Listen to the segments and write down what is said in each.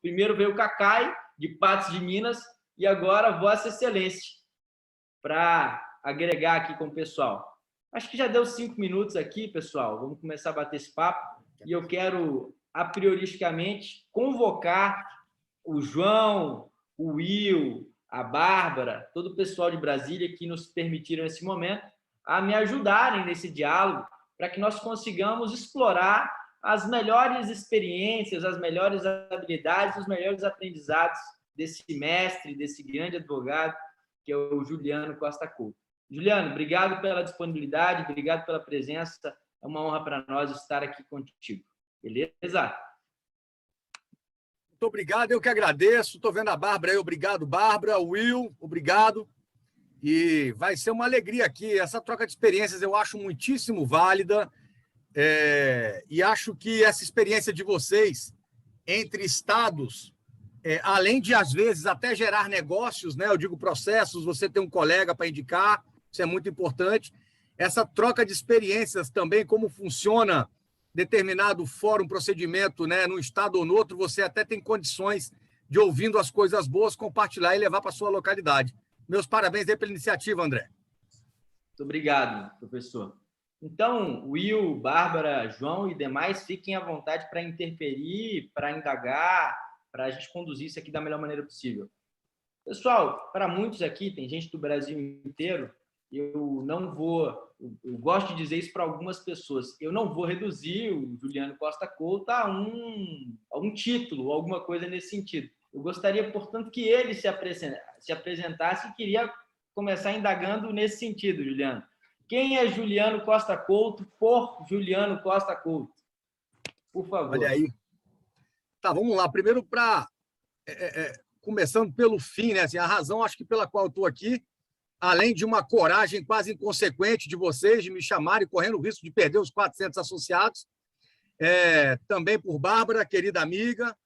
Primeiro veio o Cacai, de Patos de Minas, e agora Vossa Excelência, para agregar aqui com o pessoal. Acho que já deu 5 minutos aqui, pessoal. Vamos começar a bater esse papo. E eu quero, a prioristicamente, convocar o João, o Will, a Bárbara, todo o pessoal de Brasília que nos permitiram esse momento, a me ajudarem nesse diálogo para que nós consigamos explorar as melhores experiências, as melhores habilidades, os melhores aprendizados desse mestre, desse grande advogado, que é o Juliano Costa Couto. Juliano, obrigado pela disponibilidade, obrigado pela presença. É uma honra para nós estar aqui contigo. Beleza? Muito obrigado, eu que agradeço. Estou vendo a Bárbara aí. Obrigado, Bárbara. Will, obrigado. E vai ser uma alegria aqui. Essa troca de experiências eu acho muitíssimo válida. E acho que essa experiência de vocês entre estados, além de, às vezes, até gerar negócios, né? Eu digo processos, você tem um colega para indicar, isso é muito importante. Essa troca de experiências também, como funciona determinado fórum, procedimento, né, num estado ou no outro, você até tem condições de, ouvindo as coisas boas, compartilhar e levar para a sua localidade. Meus parabéns aí pela iniciativa, André. Muito obrigado, professor. Então, Will, Bárbara, João e demais, fiquem à vontade para interferir, para indagar, para a gente conduzir isso aqui da melhor maneira possível. Pessoal, para muitos aqui, tem gente do Brasil inteiro, eu gosto de dizer isso para algumas pessoas, eu não vou reduzir o Juliano Costa Couto a um título, alguma coisa nesse sentido. Eu gostaria, portanto, que ele se apresentasse e queria começar indagando nesse sentido, Juliano. Quem é Juliano Costa Couto por Juliano Costa Couto? Por favor. Olha aí. Tá, vamos lá. Primeiro, começando pelo fim, né? Assim, a razão, acho que pela qual eu estou aqui, além de uma coragem quase inconsequente de vocês de me chamarem, correndo o risco de perder os 400 associados, também por Bárbara, querida amiga,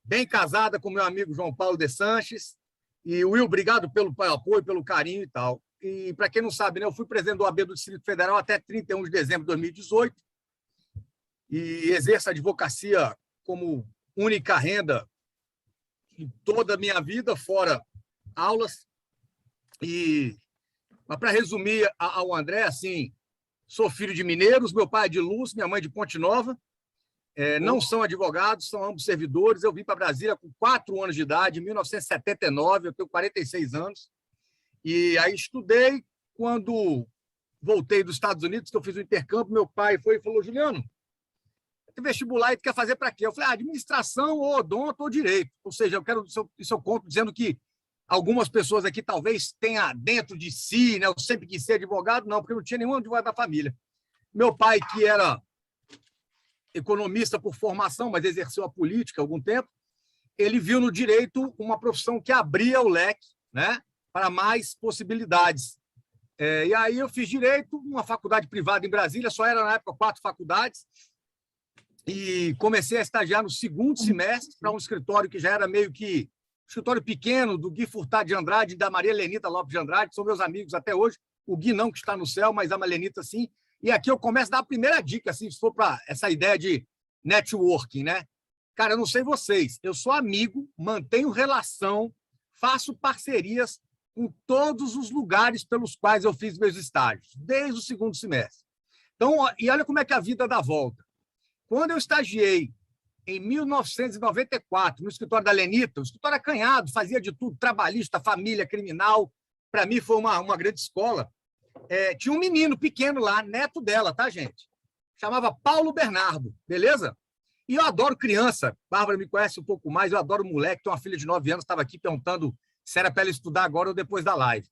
bem casada com meu amigo João Paulo de Sanches, e Will, obrigado pelo apoio, pelo carinho e tal. E, para quem não sabe, né, eu fui presidente do OAB do Distrito Federal até 31 de dezembro de 2018 e exerço a advocacia como única renda em toda a minha vida, fora aulas. Mas, para resumir ao André, assim, sou filho de mineiros, meu pai é de Luz, minha mãe de Ponte Nova, não são advogados, são ambos servidores. Eu vim para Brasília com 4 anos de idade, em 1979, eu tenho 46 anos. E aí estudei. Quando voltei dos Estados Unidos, que eu fiz o intercâmbio, meu pai foi e falou: Juliano, tem vestibular e tu quer fazer para quê? Eu falei: administração, ou odonto, ou direito. Ou seja, isso eu conto dizendo que algumas pessoas aqui talvez tenha dentro de si, né? Eu sempre quis ser advogado, não, porque não tinha nenhum advogado da família. Meu pai, que era economista por formação, mas exerceu a política há algum tempo, ele viu no direito uma profissão que abria o leque, né, para mais possibilidades. E aí eu fiz direito, uma faculdade privada em Brasília, só era na época 4 faculdades, e comecei a estagiar no 2º semestre para um escritório que já era meio que escritório pequeno, do Gui Furtado de Andrade e da Maria Helenita Lopes de Andrade, que são meus amigos até hoje. O Gui não, que está no céu, mas a Malenita sim. E aqui eu começo a dar a primeira dica, assim, se for para essa ideia de networking, né? Cara, eu não sei vocês, eu sou amigo, mantenho relação, faço parcerias com todos os lugares pelos quais eu fiz meus estágios, desde o 2º semestre. Então, e olha como é que a vida dá volta. Quando eu estagiei em 1994, no escritório da Lenita, o escritório acanhado, fazia de tudo, trabalhista, família, criminal. Para mim foi uma grande escola. Tinha um menino pequeno lá, neto dela, tá, gente? Chamava Paulo Bernardo, beleza? E eu adoro criança. Bárbara me conhece um pouco mais, eu adoro moleque. Tenho uma filha de 9 anos, estava aqui perguntando se era para ela estudar agora ou depois da live.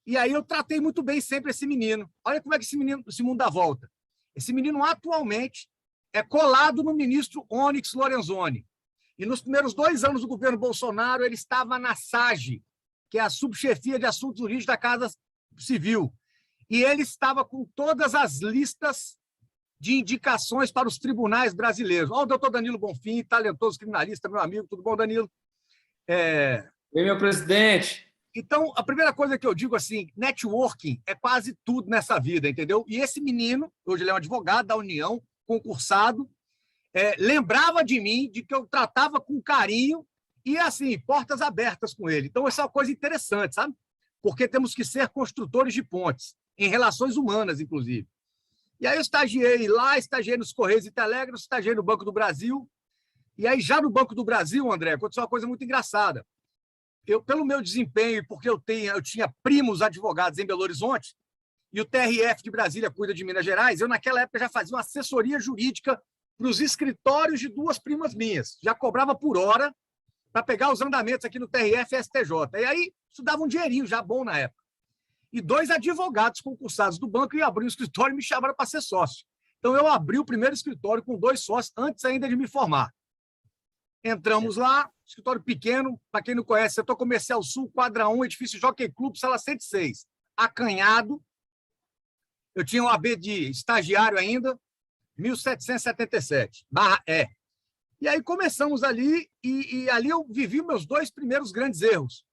E aí eu tratei muito bem sempre esse menino. Olha como é que esse mundo dá volta. Esse menino atualmente é colado no ministro Onyx Lorenzoni. E nos primeiros 2 anos do governo Bolsonaro, ele estava na SAGE, que é a subchefia de assuntos jurídicos da Casa Civil. E ele estava com todas as listas de indicações para os tribunais brasileiros. Olha o doutor Danilo Bonfim, talentoso criminalista, meu amigo. Tudo bom, Danilo? Oi, meu presidente. Então, a primeira coisa que eu digo assim, networking é quase tudo nessa vida, entendeu? E esse menino, hoje ele é um advogado da União, concursado, lembrava de mim, de que eu tratava com carinho e, assim, portas abertas com ele. Então, essa é uma coisa interessante, sabe? Porque temos que ser construtores de pontes, em relações humanas, inclusive. E aí eu estagiei lá, estagiei nos Correios e Telégrafos, estagiei no Banco do Brasil. E aí, já no Banco do Brasil, André, aconteceu uma coisa muito engraçada. Pelo meu desempenho e porque eu tinha primos advogados em Belo Horizonte, e o TRF de Brasília cuida de Minas Gerais, eu, naquela época, já fazia uma assessoria jurídica para os escritórios de duas primas minhas. Já cobrava por hora para pegar os andamentos aqui no TRF e STJ. E aí, isso dava um dinheirinho já bom na época. E 2 advogados concursados do banco iam abrir um escritório e me chamaram para ser sócio. Então, eu abri o primeiro escritório com 2 sócios, antes ainda de me formar. Entramos lá, escritório pequeno, para quem não conhece, Setor Comercial Sul, quadra 1, edifício Jockey Club, sala 106. Acanhado. Eu tinha um AB de estagiário ainda, 1777/E. E aí começamos ali, e ali eu vivi meus 2 primeiros grandes erros.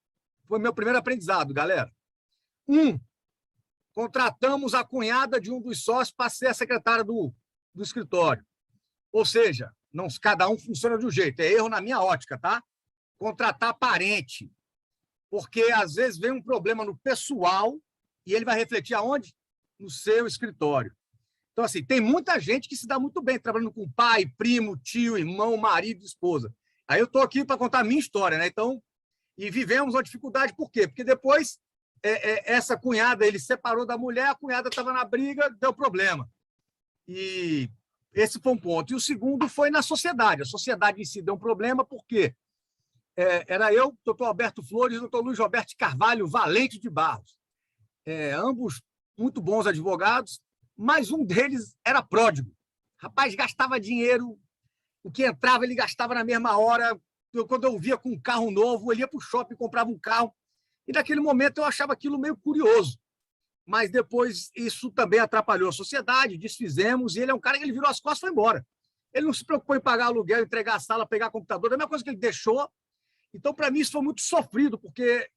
Foi meu primeiro aprendizado, galera. Contratamos a cunhada de um dos sócios para ser a secretária do escritório. Ou seja, não, cada um funciona de um jeito. É erro na minha ótica, tá? Contratar parente. Porque, às vezes, vem um problema no pessoal e ele vai refletir aonde? No seu escritório. Então, assim, tem muita gente que se dá muito bem trabalhando com pai, primo, tio, irmão, marido, esposa. Aí eu estou aqui para contar a minha história, né? Então, e vivemos uma dificuldade, por quê? Porque depois essa cunhada, ele separou da mulher, a cunhada estava na briga, deu problema. E esse foi um ponto. E o segundo foi na sociedade. A sociedade em si deu um problema, porque era eu, doutor Alberto Flores, doutor Luiz Roberto Carvalho Valente de Barros. Ambos muito bons advogados, mas um deles era pródigo. Rapaz, gastava dinheiro, o que entrava ele gastava na mesma hora. Quando eu via com um carro novo, ele ia para o shopping e comprava um carro. E naquele momento eu achava aquilo meio curioso. Mas depois isso também atrapalhou a sociedade, desfizemos, e ele é um cara que ele virou as costas e foi embora. Ele não se preocupou em pagar aluguel, entregar a sala, pegar computador, é a mesma coisa que ele deixou. Então, para mim, isso foi muito sofrido, porque,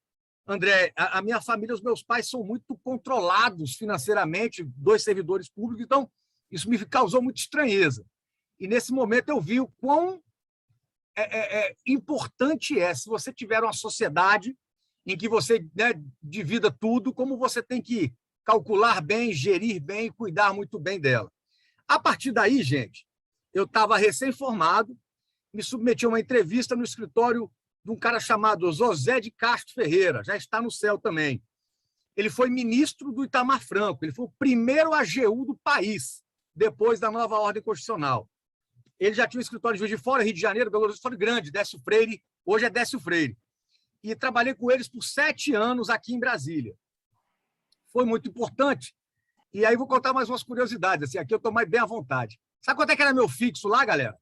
André, a minha família, os meus pais são muito controlados financeiramente, 2 servidores públicos, então isso me causou muita estranheza. E nesse momento eu vi o quão importante se você tiver uma sociedade em que você, né, divida tudo, como você tem que calcular bem, gerir bem, cuidar muito bem dela. A partir daí, gente, eu estava recém-formado, me submeti a uma entrevista no escritório de um cara chamado José de Castro Ferreira, já está no céu também. Ele foi ministro do Itamar Franco, ele foi o primeiro AGU do país, depois da nova ordem constitucional. Ele já tinha um escritório de Juiz de Fora, Rio de Janeiro, Belo Horizonte, escritório grande, Décio Freire, hoje é Décio Freire. E trabalhei com eles por 7 anos aqui em Brasília. Foi muito importante. E aí vou contar mais umas curiosidades. Assim, aqui eu estou mais bem à vontade. Sabe quanto é que era meu fixo lá, galera?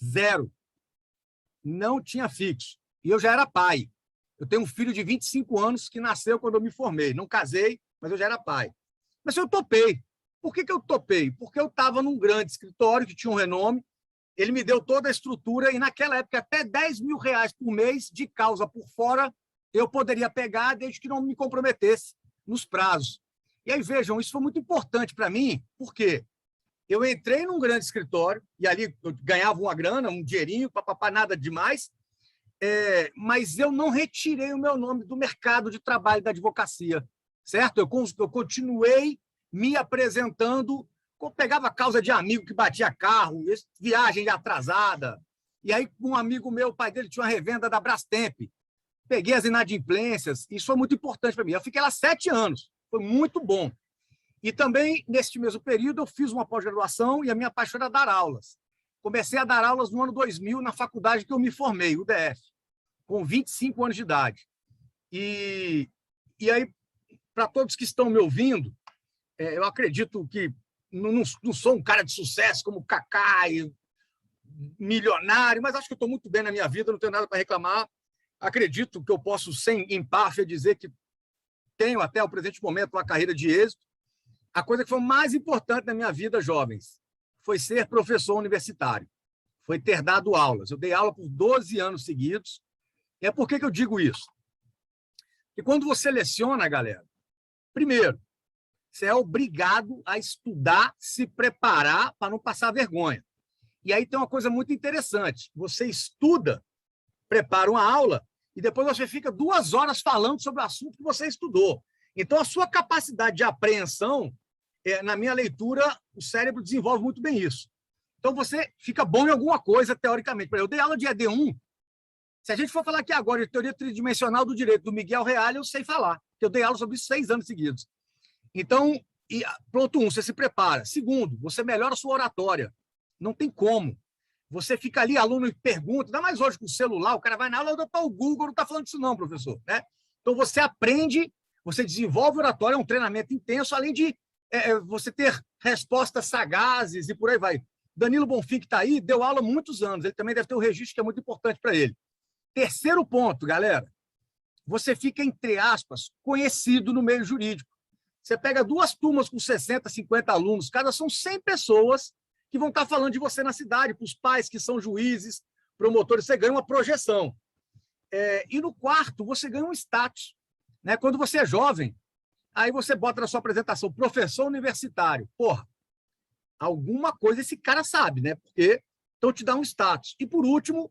0. Não tinha fixo. E eu já era pai. Eu tenho um filho de 25 anos que nasceu quando eu me formei. Não casei, mas eu já era pai. Mas eu topei. Por que eu topei? Porque eu estava num grande escritório que tinha um renome. Ele me deu toda a estrutura e, naquela época, até R$10 mil por mês de causa por fora eu poderia pegar, desde que não me comprometesse nos prazos. E aí, vejam, isso foi muito importante para mim, porque eu entrei num grande escritório e ali eu ganhava uma grana, um dinheirinho, papapá, nada demais, mas eu não retirei o meu nome do mercado de trabalho da advocacia, certo? Eu continuei me apresentando. Pegava causa de amigo que batia carro, viagem atrasada. E aí, um amigo meu, o pai dele tinha uma revenda da Brastemp. Peguei as inadimplências, isso foi muito importante para mim. Eu fiquei lá 7 anos, foi muito bom. E também, neste mesmo período, eu fiz uma pós-graduação e a minha paixão era dar aulas. Comecei a dar aulas no ano 2000 na faculdade que eu me formei, UDF, com 25 anos de idade. E aí, para todos que estão me ouvindo, eu acredito que não sou um cara de sucesso como Kaká, milionário, mas acho que estou muito bem na minha vida, não tenho nada para reclamar. Acredito que eu posso, sem empáfia, dizer que tenho até o presente momento uma carreira de êxito. A coisa que foi mais importante na minha vida, jovens, foi ser professor universitário, foi ter dado aulas. Eu dei aula por 12 anos seguidos. E por que eu digo isso? Porque quando você leciona, galera, primeiro, você é obrigado a estudar, se preparar para não passar vergonha. E aí tem uma coisa muito interessante. Você estuda, prepara uma aula, e depois você fica 2 horas falando sobre o assunto que você estudou. Então, a sua capacidade de apreensão, na minha leitura, o cérebro desenvolve muito bem isso. Então, você fica bom em alguma coisa, teoricamente. Eu dei aula de ED1. Se a gente for falar aqui agora de teoria tridimensional do direito do Miguel Reale, eu sei falar, porque eu dei aula sobre isso 6 anos seguidos. Então, ponto 1, você se prepara. Segundo, você melhora a sua oratória. Não tem como. Você fica ali, aluno pergunta, ainda mais hoje com o celular, o cara vai na aula, o Google não está falando disso não, professor. Né? Então, você aprende, você desenvolve oratória, é um treinamento intenso, além de você ter respostas sagazes e por aí vai. Danilo Bonfim, que está aí, deu aula há muitos anos, ele também deve ter um registro que é muito importante para ele. Terceiro ponto, galera, você fica, entre aspas, conhecido no meio jurídico. Você pega 2 turmas com 60, 50 alunos, cada são 100 pessoas que vão estar falando de você na cidade, para os pais que são juízes, promotores, você ganha uma projeção. E no quarto, você ganha um status. Né? Quando você é jovem, aí você bota na sua apresentação, professor universitário. Porra, alguma coisa esse cara sabe, né? Porque então te dá um status. E, por último,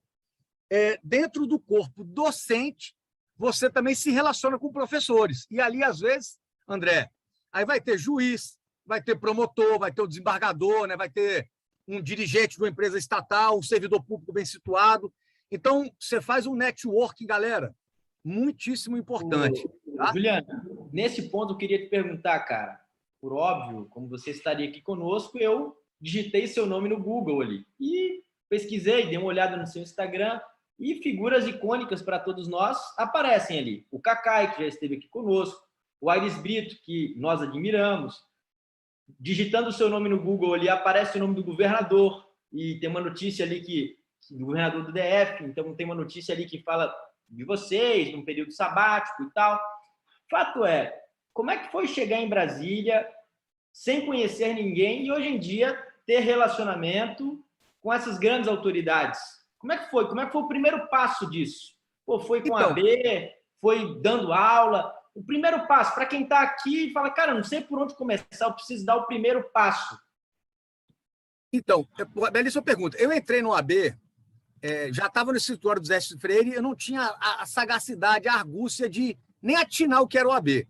dentro do corpo docente, você também se relaciona com professores. E ali, às vezes, André, aí vai ter juiz, vai ter promotor, vai ter o desembargador, né? Vai ter um dirigente de uma empresa estatal, um servidor público bem situado. Então, você faz um networking, galera, muitíssimo importante. Tá? Juliano, nesse ponto eu queria te perguntar, cara, por óbvio, como você estaria aqui conosco, eu digitei seu nome no Google ali e pesquisei, dei uma olhada no seu Instagram e figuras icônicas para todos nós aparecem ali. O Cacai, que já esteve aqui conosco, o Aires Brito, que nós admiramos. Digitando o seu nome no Google ali, aparece o nome do governador e tem uma notícia ali do governador do DF, então tem uma notícia ali que fala de vocês, num período sabático e tal. Fato é, como é que foi chegar em Brasília sem conhecer ninguém e hoje em dia ter relacionamento com essas grandes autoridades? Como é que foi? Como é que foi o primeiro passo disso? Pô, foi com a AB, foi dando aula? O primeiro passo, para quem está aqui e fala, cara, não sei por onde começar, eu preciso dar o primeiro passo. Então, belíssima pergunta. Eu entrei no AB, já estava no escritório do Zé Freire, eu não tinha a sagacidade, a argúcia de nem atinar o que era o AB.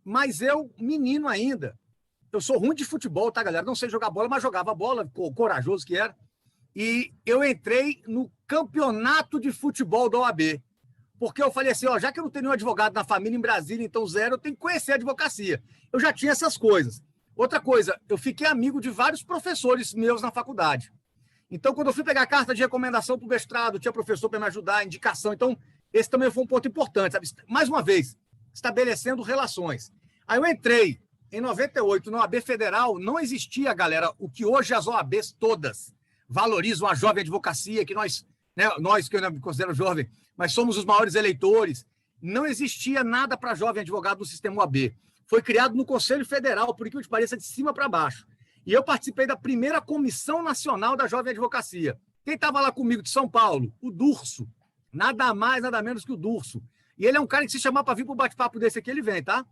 Mas eu, menino ainda, eu sou ruim de futebol, tá, galera? Não sei jogar bola, mas jogava bola, corajoso que era. E eu entrei no campeonato de futebol da OAB. Porque eu falei assim, já que eu não tenho nenhum advogado na família em Brasília, então zero, eu tenho que conhecer a advocacia. Eu já tinha essas coisas. Outra coisa, eu fiquei amigo de vários professores meus na faculdade. Então, quando eu fui pegar a carta de recomendação para o mestrado, tinha professor para me ajudar, indicação. Então, esse também foi um ponto importante, sabe? Mais uma vez, estabelecendo relações. Aí eu entrei em 98 na OAB Federal, não existia, galera, o que hoje as OABs todas valorizam a jovem advocacia, que nós, que eu não me considero jovem, mas somos os maiores eleitores. Não existia nada para jovem advogado no sistema OAB. Foi criado no Conselho Federal, por que te pareça, de cima para baixo. E eu participei da primeira Comissão Nacional da Jovem Advocacia. Quem estava lá comigo de São Paulo? O Durso. Nada mais, nada menos que o Durso. E ele é um cara que, se chamar para vir para um bate-papo desse aqui, ele vem, tá?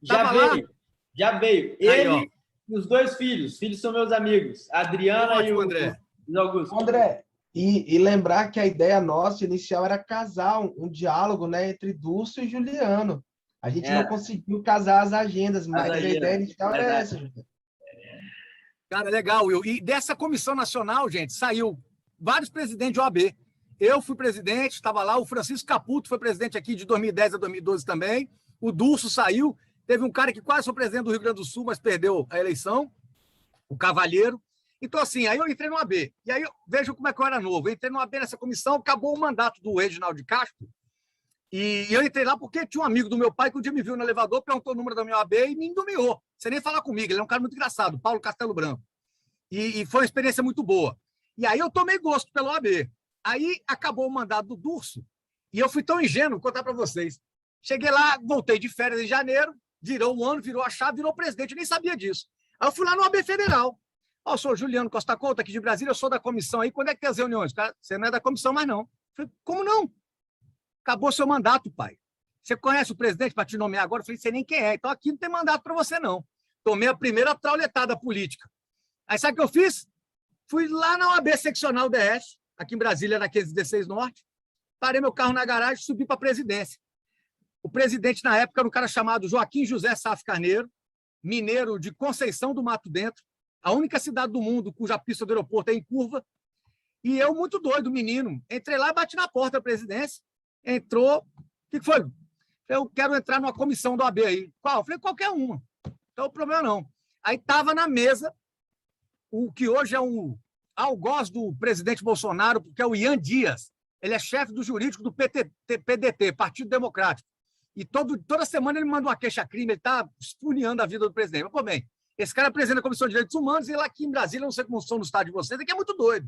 Já veio. Ele e os 2 filhos. Os filhos são meus amigos. A Adriana e o André. Augusto. André, e lembrar que a ideia nossa inicial era casar um diálogo, né, entre Dulce e Juliano. A gente não conseguiu casar as agendas, mas a ideia inicial era essa, Juliano. Cara, legal, Will. E dessa comissão nacional, gente, saiu vários presidentes de OAB. Eu fui presidente, estava lá. O Francisco Caputo foi presidente aqui de 2010 a 2012 também. O Durso saiu. Teve um cara que quase foi presidente do Rio Grande do Sul, mas perdeu a eleição, o Cavalheiro. Então, assim, aí eu entrei no AB. E aí, veja como é que eu era novo. Eu entrei no AB nessa comissão, acabou o mandato do Reginaldo de Castro. E eu entrei lá porque tinha um amigo do meu pai que um dia me viu no elevador, perguntou o número da minha AB e me endomeou. Sem nem falar comigo. Ele é um cara muito engraçado, Paulo Castelo Branco. E foi uma experiência muito boa. E aí eu tomei gosto pelo AB. Aí acabou o mandato do Durso. E eu fui tão ingênuo, vou contar para vocês. Cheguei lá, voltei de férias em janeiro, virou um ano, virou a chave, virou presidente. Eu nem sabia disso. Aí eu fui lá no AB Federal. Eu sou Juliano Costa Couto, aqui de Brasília, eu sou da comissão aí. Quando é que tem as reuniões? Cara, você não é da comissão mais, não. Eu falei, como não? Acabou seu mandato, pai. Você conhece o presidente para te nomear agora? Eu falei, sei nem quem é. Então aqui não tem mandato para você, não. Tomei a primeira trauletada política. Aí sabe o que eu fiz? Fui lá na OAB seccional DF, aqui em Brasília, na 516 Norte, parei meu carro na garagem e subi para a presidência. O presidente, na época, era um cara chamado Joaquim José Saf Carneiro, mineiro de Conceição do Mato Dentro, a única cidade do mundo cuja pista do aeroporto é em curva. E eu, muito doido, menino, entrei lá e bati na porta da presidência. Entrou. O que foi? Eu quero entrar numa comissão do OAB aí. Qual? Eu falei, qualquer uma. Então, o problema não. Aí estava na mesa o que hoje é um algoz do presidente Bolsonaro, porque é o Ian Dias. Ele é chefe do jurídico do PDT, Partido Democrático. E toda semana ele manda uma queixa-crime, ele está espoliando a vida do presidente. Mas, pô, bem, esse cara apresenta a Comissão de Direitos Humanos e lá aqui em Brasília, não sei como são no estado de vocês, aqui é muito doido.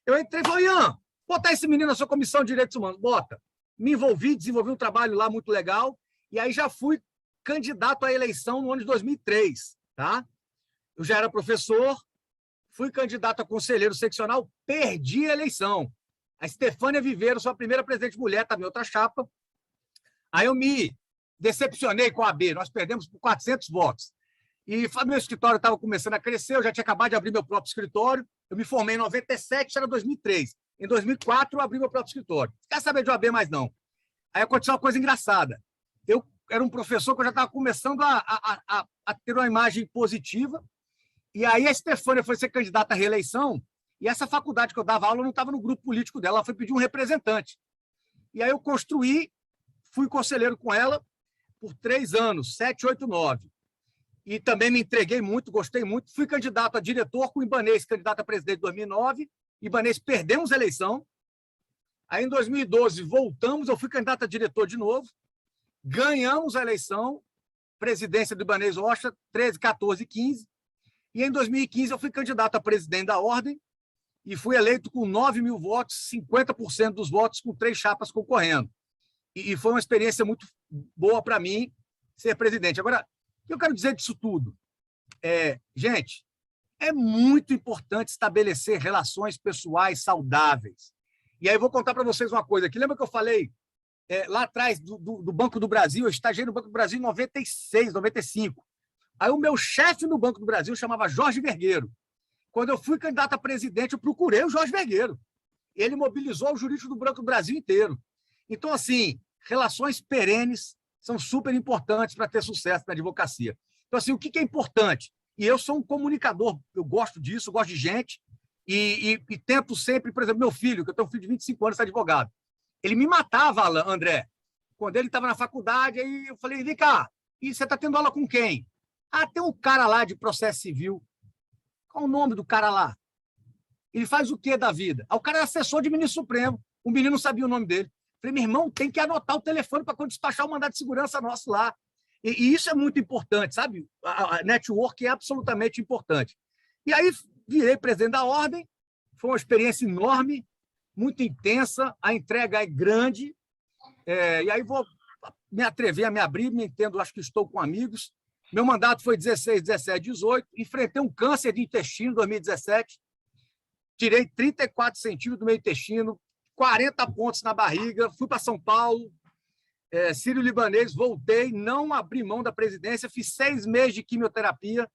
Eu entrei e falei, Ian, botar esse menino na sua Comissão de Direitos Humanos. Bota. Me envolvi, desenvolvi um trabalho lá muito legal, e aí já fui candidato à eleição no ano de 2003. Tá? Eu já era professor, fui candidato a conselheiro seccional, perdi a eleição. A Estefânia Viveiro, sua primeira presidente mulher, estava em outra chapa. Aí eu me decepcionei com a AB, nós perdemos por 400 votos. E meu escritório estava começando a crescer, eu já tinha acabado de abrir meu próprio escritório, eu me formei em 97, era 2003. Em 2004, eu abri meu próprio escritório. Não quer saber de OAB mais, não. Aí aconteceu uma coisa engraçada. Eu era um professor que eu já estava começando a ter uma imagem positiva, e aí a Estefânia foi ser candidata à reeleição, e essa faculdade que eu dava aula não estava no grupo político dela, ela foi pedir um representante. E aí eu fui conselheiro com ela por 3 anos, 7, 8, 9. E também me entreguei muito, gostei muito. Fui candidato a diretor com o Ibanez, candidato a presidente em 2009. Ibanez, perdemos a eleição. Aí, em 2012, voltamos. Eu fui candidato a diretor de novo. Ganhamos a eleição. Presidência do Ibanez Rocha, 13, 14, 15. E, em 2015, eu fui candidato a presidente da Ordem e fui eleito com 9 mil votos, 50% dos votos, com 3 chapas concorrendo. E foi uma experiência muito boa para mim ser presidente. Agora, o que eu quero dizer disso tudo? Gente, é muito importante estabelecer relações pessoais saudáveis. E aí eu vou contar para vocês uma coisa aqui. Lembra que eu falei lá atrás do Banco do Brasil? Eu estagiei no Banco do Brasil em 96, 95. Aí o meu chefe no Banco do Brasil chamava Jorge Vergueiro. Quando eu fui candidato a presidente, eu procurei o Jorge Vergueiro. Ele mobilizou o jurídico do Banco do Brasil inteiro. Então, assim, relações perenes são super importantes para ter sucesso na advocacia. Então, assim, o que é importante? E eu sou um comunicador, eu gosto disso, eu gosto de gente, e tento sempre, por exemplo, meu filho, que eu tenho um filho de 25 anos, é advogado. Ele me matava, André, quando ele estava na faculdade, aí eu falei, vem cá, e você está tendo aula com quem? Ah, tem um cara lá de processo civil. Qual o nome do cara lá? Ele faz o quê da vida? Ah, o cara é assessor de ministro supremo, o menino não sabia o nome dele. Falei, meu irmão, tem que anotar o telefone para quando despachar o mandado de segurança nosso lá. E isso é muito importante, sabe? A network é absolutamente importante. E aí virei presidente da Ordem, foi uma experiência enorme, muito intensa, a entrega é grande, e aí vou me atrever a me abrir, me entendo, acho que estou com amigos. Meu mandato foi 16, 17, 18, enfrentei um câncer de intestino em 2017, tirei 34 centímetros do meu intestino, 40 pontos na barriga, fui para São Paulo, sírio-libanês, voltei, não abri mão da presidência, fiz 6 meses de quimioterapia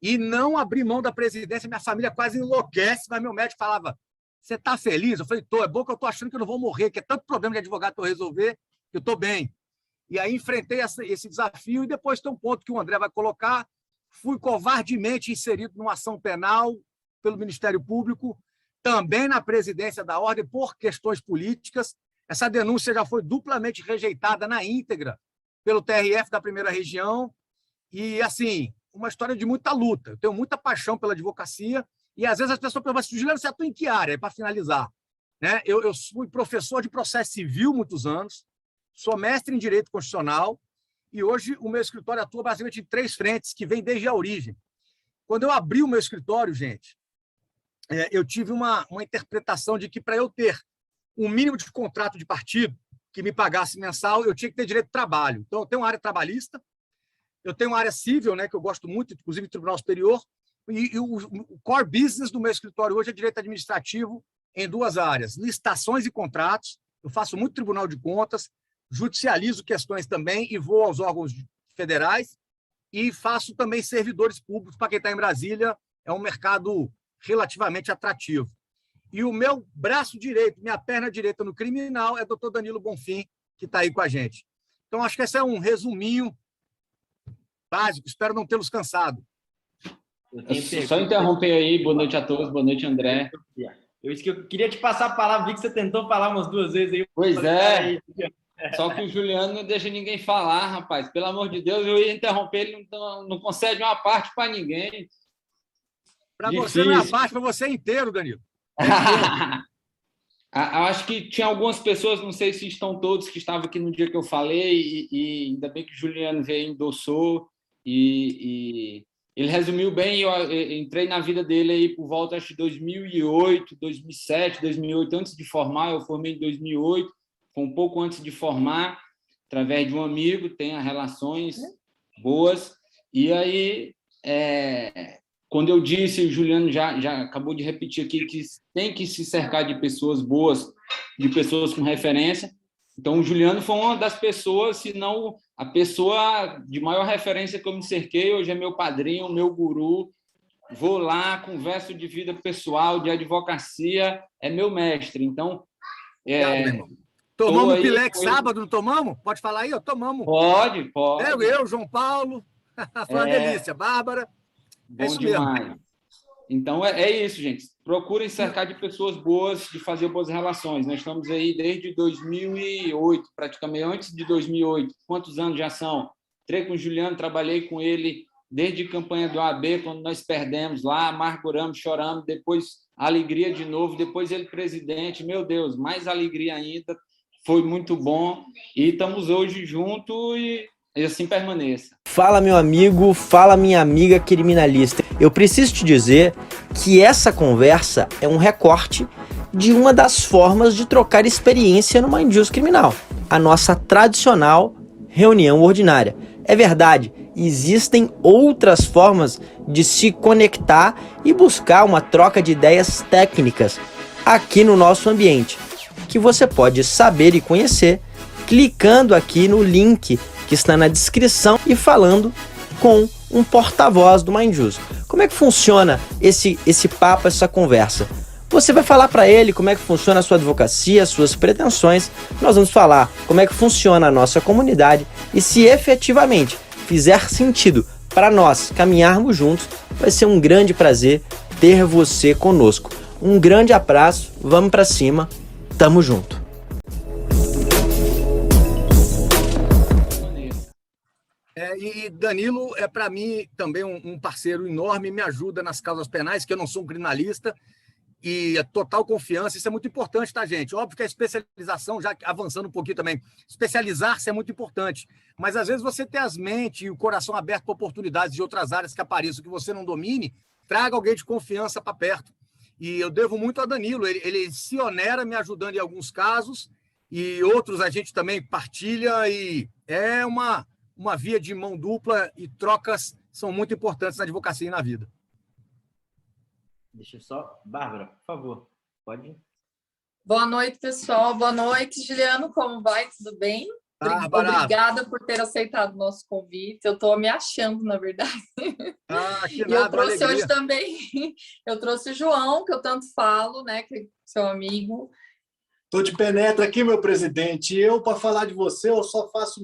e não abri mão da presidência. Minha família quase enlouquece, mas meu médico falava, você está feliz? Eu falei, tô, é bom que eu estou achando que eu não vou morrer, que é tanto problema de advogado para eu resolver, que eu estou bem. E aí enfrentei esse desafio e depois tem um ponto que o André vai colocar, fui covardemente inserido numa ação penal pelo Ministério Público, também na presidência da Ordem, por questões políticas. Essa denúncia já foi duplamente rejeitada na íntegra pelo TRF da primeira região. E, assim, uma história de muita luta. Eu tenho muita paixão pela advocacia e, às vezes, as pessoas perguntam assim, Juliano, você atua em que área? Para finalizar. Né? Eu fui professor de processo civil muitos anos, sou mestre em Direito Constitucional e, hoje, o meu escritório atua basicamente em 3 frentes, que vêm desde a origem. Quando eu abri o meu escritório, gente, eu tive uma interpretação de que, para eu ter um mínimo de contrato de partido que me pagasse mensal, eu tinha que ter direito de trabalho. Então, eu tenho uma área trabalhista, eu tenho uma área civil, né, que eu gosto muito, inclusive Tribunal Superior, e o core business do meu escritório hoje é direito administrativo em 2 áreas, licitações e contratos. Eu faço muito Tribunal de Contas, judicializo questões também e vou aos órgãos federais e faço também servidores públicos para quem está em Brasília. É um mercado relativamente atrativo. E o meu braço direito, minha perna direita no criminal é o doutor Danilo Bonfim, que está aí com a gente. Então, acho que esse é um resuminho básico. Espero não tê-los cansado. Só interromper aí. Boa noite a todos. Boa noite, André. Eu queria te passar a palavra, vi que você tentou falar umas 2 vezes aí. Pois é. Só que o Juliano não deixa ninguém falar, rapaz. Pelo amor de Deus, eu ia interromper, ele não concede uma parte para ninguém. Para você não é a parte, para você é inteiro, Danilo. Acho que tinha algumas pessoas, não sei se estão todos, que estavam aqui no dia que eu falei, e ainda bem que o Juliano veio e endossou, e ele resumiu bem. Eu entrei na vida dele aí por volta, acho, de 2008, 2007, 2008, antes de formar. Eu formei em 2008, foi um pouco antes de formar, através de um amigo, tenho relações boas, e aí... Quando eu disse, o Juliano já acabou de repetir aqui, que tem que se cercar de pessoas boas, de pessoas com referência. Então, o Juliano foi uma das pessoas, se não a pessoa de maior referência que eu me cerquei. Hoje é meu padrinho, meu guru. Vou lá, converso de vida pessoal, de advocacia, é meu mestre. Então, tomamos Pilex sábado, não tomamos? Pode falar aí? Tomamos. Pode. Eu, João Paulo, foi uma delícia. Bárbara. Bom demais. Mesmo. Então, é isso, gente. Procurem cercar de pessoas boas, de fazer boas relações. Nós estamos aí desde 2008, praticamente antes de 2008. Quantos anos já são? Entrei com o Juliano, trabalhei com ele desde a campanha do AB, quando nós perdemos lá, amarguramos, choramos, depois alegria de novo, depois ele presidente. Meu Deus, mais alegria ainda. Foi muito bom. E estamos hoje juntos e assim permaneça. Fala, meu amigo, fala, minha amiga criminalista. Eu preciso te dizer que essa conversa é um recorte de uma das formas de trocar experiência no Mind Use Criminal, a nossa tradicional reunião ordinária. É verdade, existem outras formas de se conectar e buscar uma troca de ideias técnicas aqui no nosso ambiente, que você pode saber e conhecer clicando aqui no link que está na descrição e falando com um porta-voz do Mind Use. Como é que funciona esse papo, essa conversa? Você vai falar para ele como é que funciona a sua advocacia, as suas pretensões. Nós vamos falar como é que funciona a nossa comunidade e se efetivamente fizer sentido para nós caminharmos juntos, vai ser um grande prazer ter você conosco. Um grande abraço, vamos para cima, tamo junto. E Danilo é, para mim, também um parceiro enorme, me ajuda nas causas penais, que eu não sou um criminalista, e a total confiança, isso é muito importante, tá, gente? Óbvio que a especialização, já avançando um pouquinho também, especializar-se é muito importante, mas às vezes você ter as mentes e o coração aberto para oportunidades de outras áreas que apareçam, que você não domine, traga alguém de confiança para perto. E eu devo muito a Danilo, ele se onera me ajudando em alguns casos, e outros a gente também partilha, e é uma via de mão dupla, e trocas são muito importantes na advocacia e na vida. Deixa eu só... Bárbara, por favor, pode ir. Boa noite, pessoal. Boa noite, Juliano. Como vai? Tudo bem? Obrigada por ter aceitado o nosso convite. Eu estou me achando, na verdade. Que nada, e eu trouxe alegria. hoje também, eu trouxe o João, que eu tanto falo, né, que é seu amigo. Estou de penetra aqui, meu presidente. Eu, para falar de você, eu só faço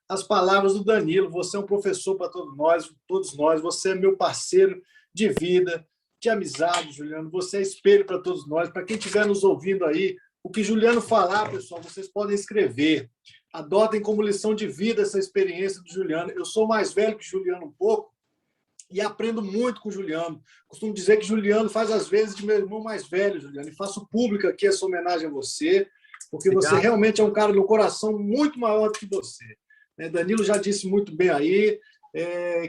as palavras do Danilo. Você é um professor para todos nós. Você é meu parceiro de vida, de amizade, Juliano. Você é espelho para todos nós. Para quem estiver nos ouvindo aí, o que Juliano falar, pessoal, vocês podem escrever. Adotem como lição de vida essa experiência do Juliano. Eu sou mais velho que Juliano um pouco e aprendo muito com o Juliano. Costumo dizer que Juliano faz as vezes de meu irmão mais velho, Juliano. E faço pública aqui essa homenagem a você, porque Obrigado. Você realmente é um cara de um coração muito maior do que você. Danilo já disse muito bem aí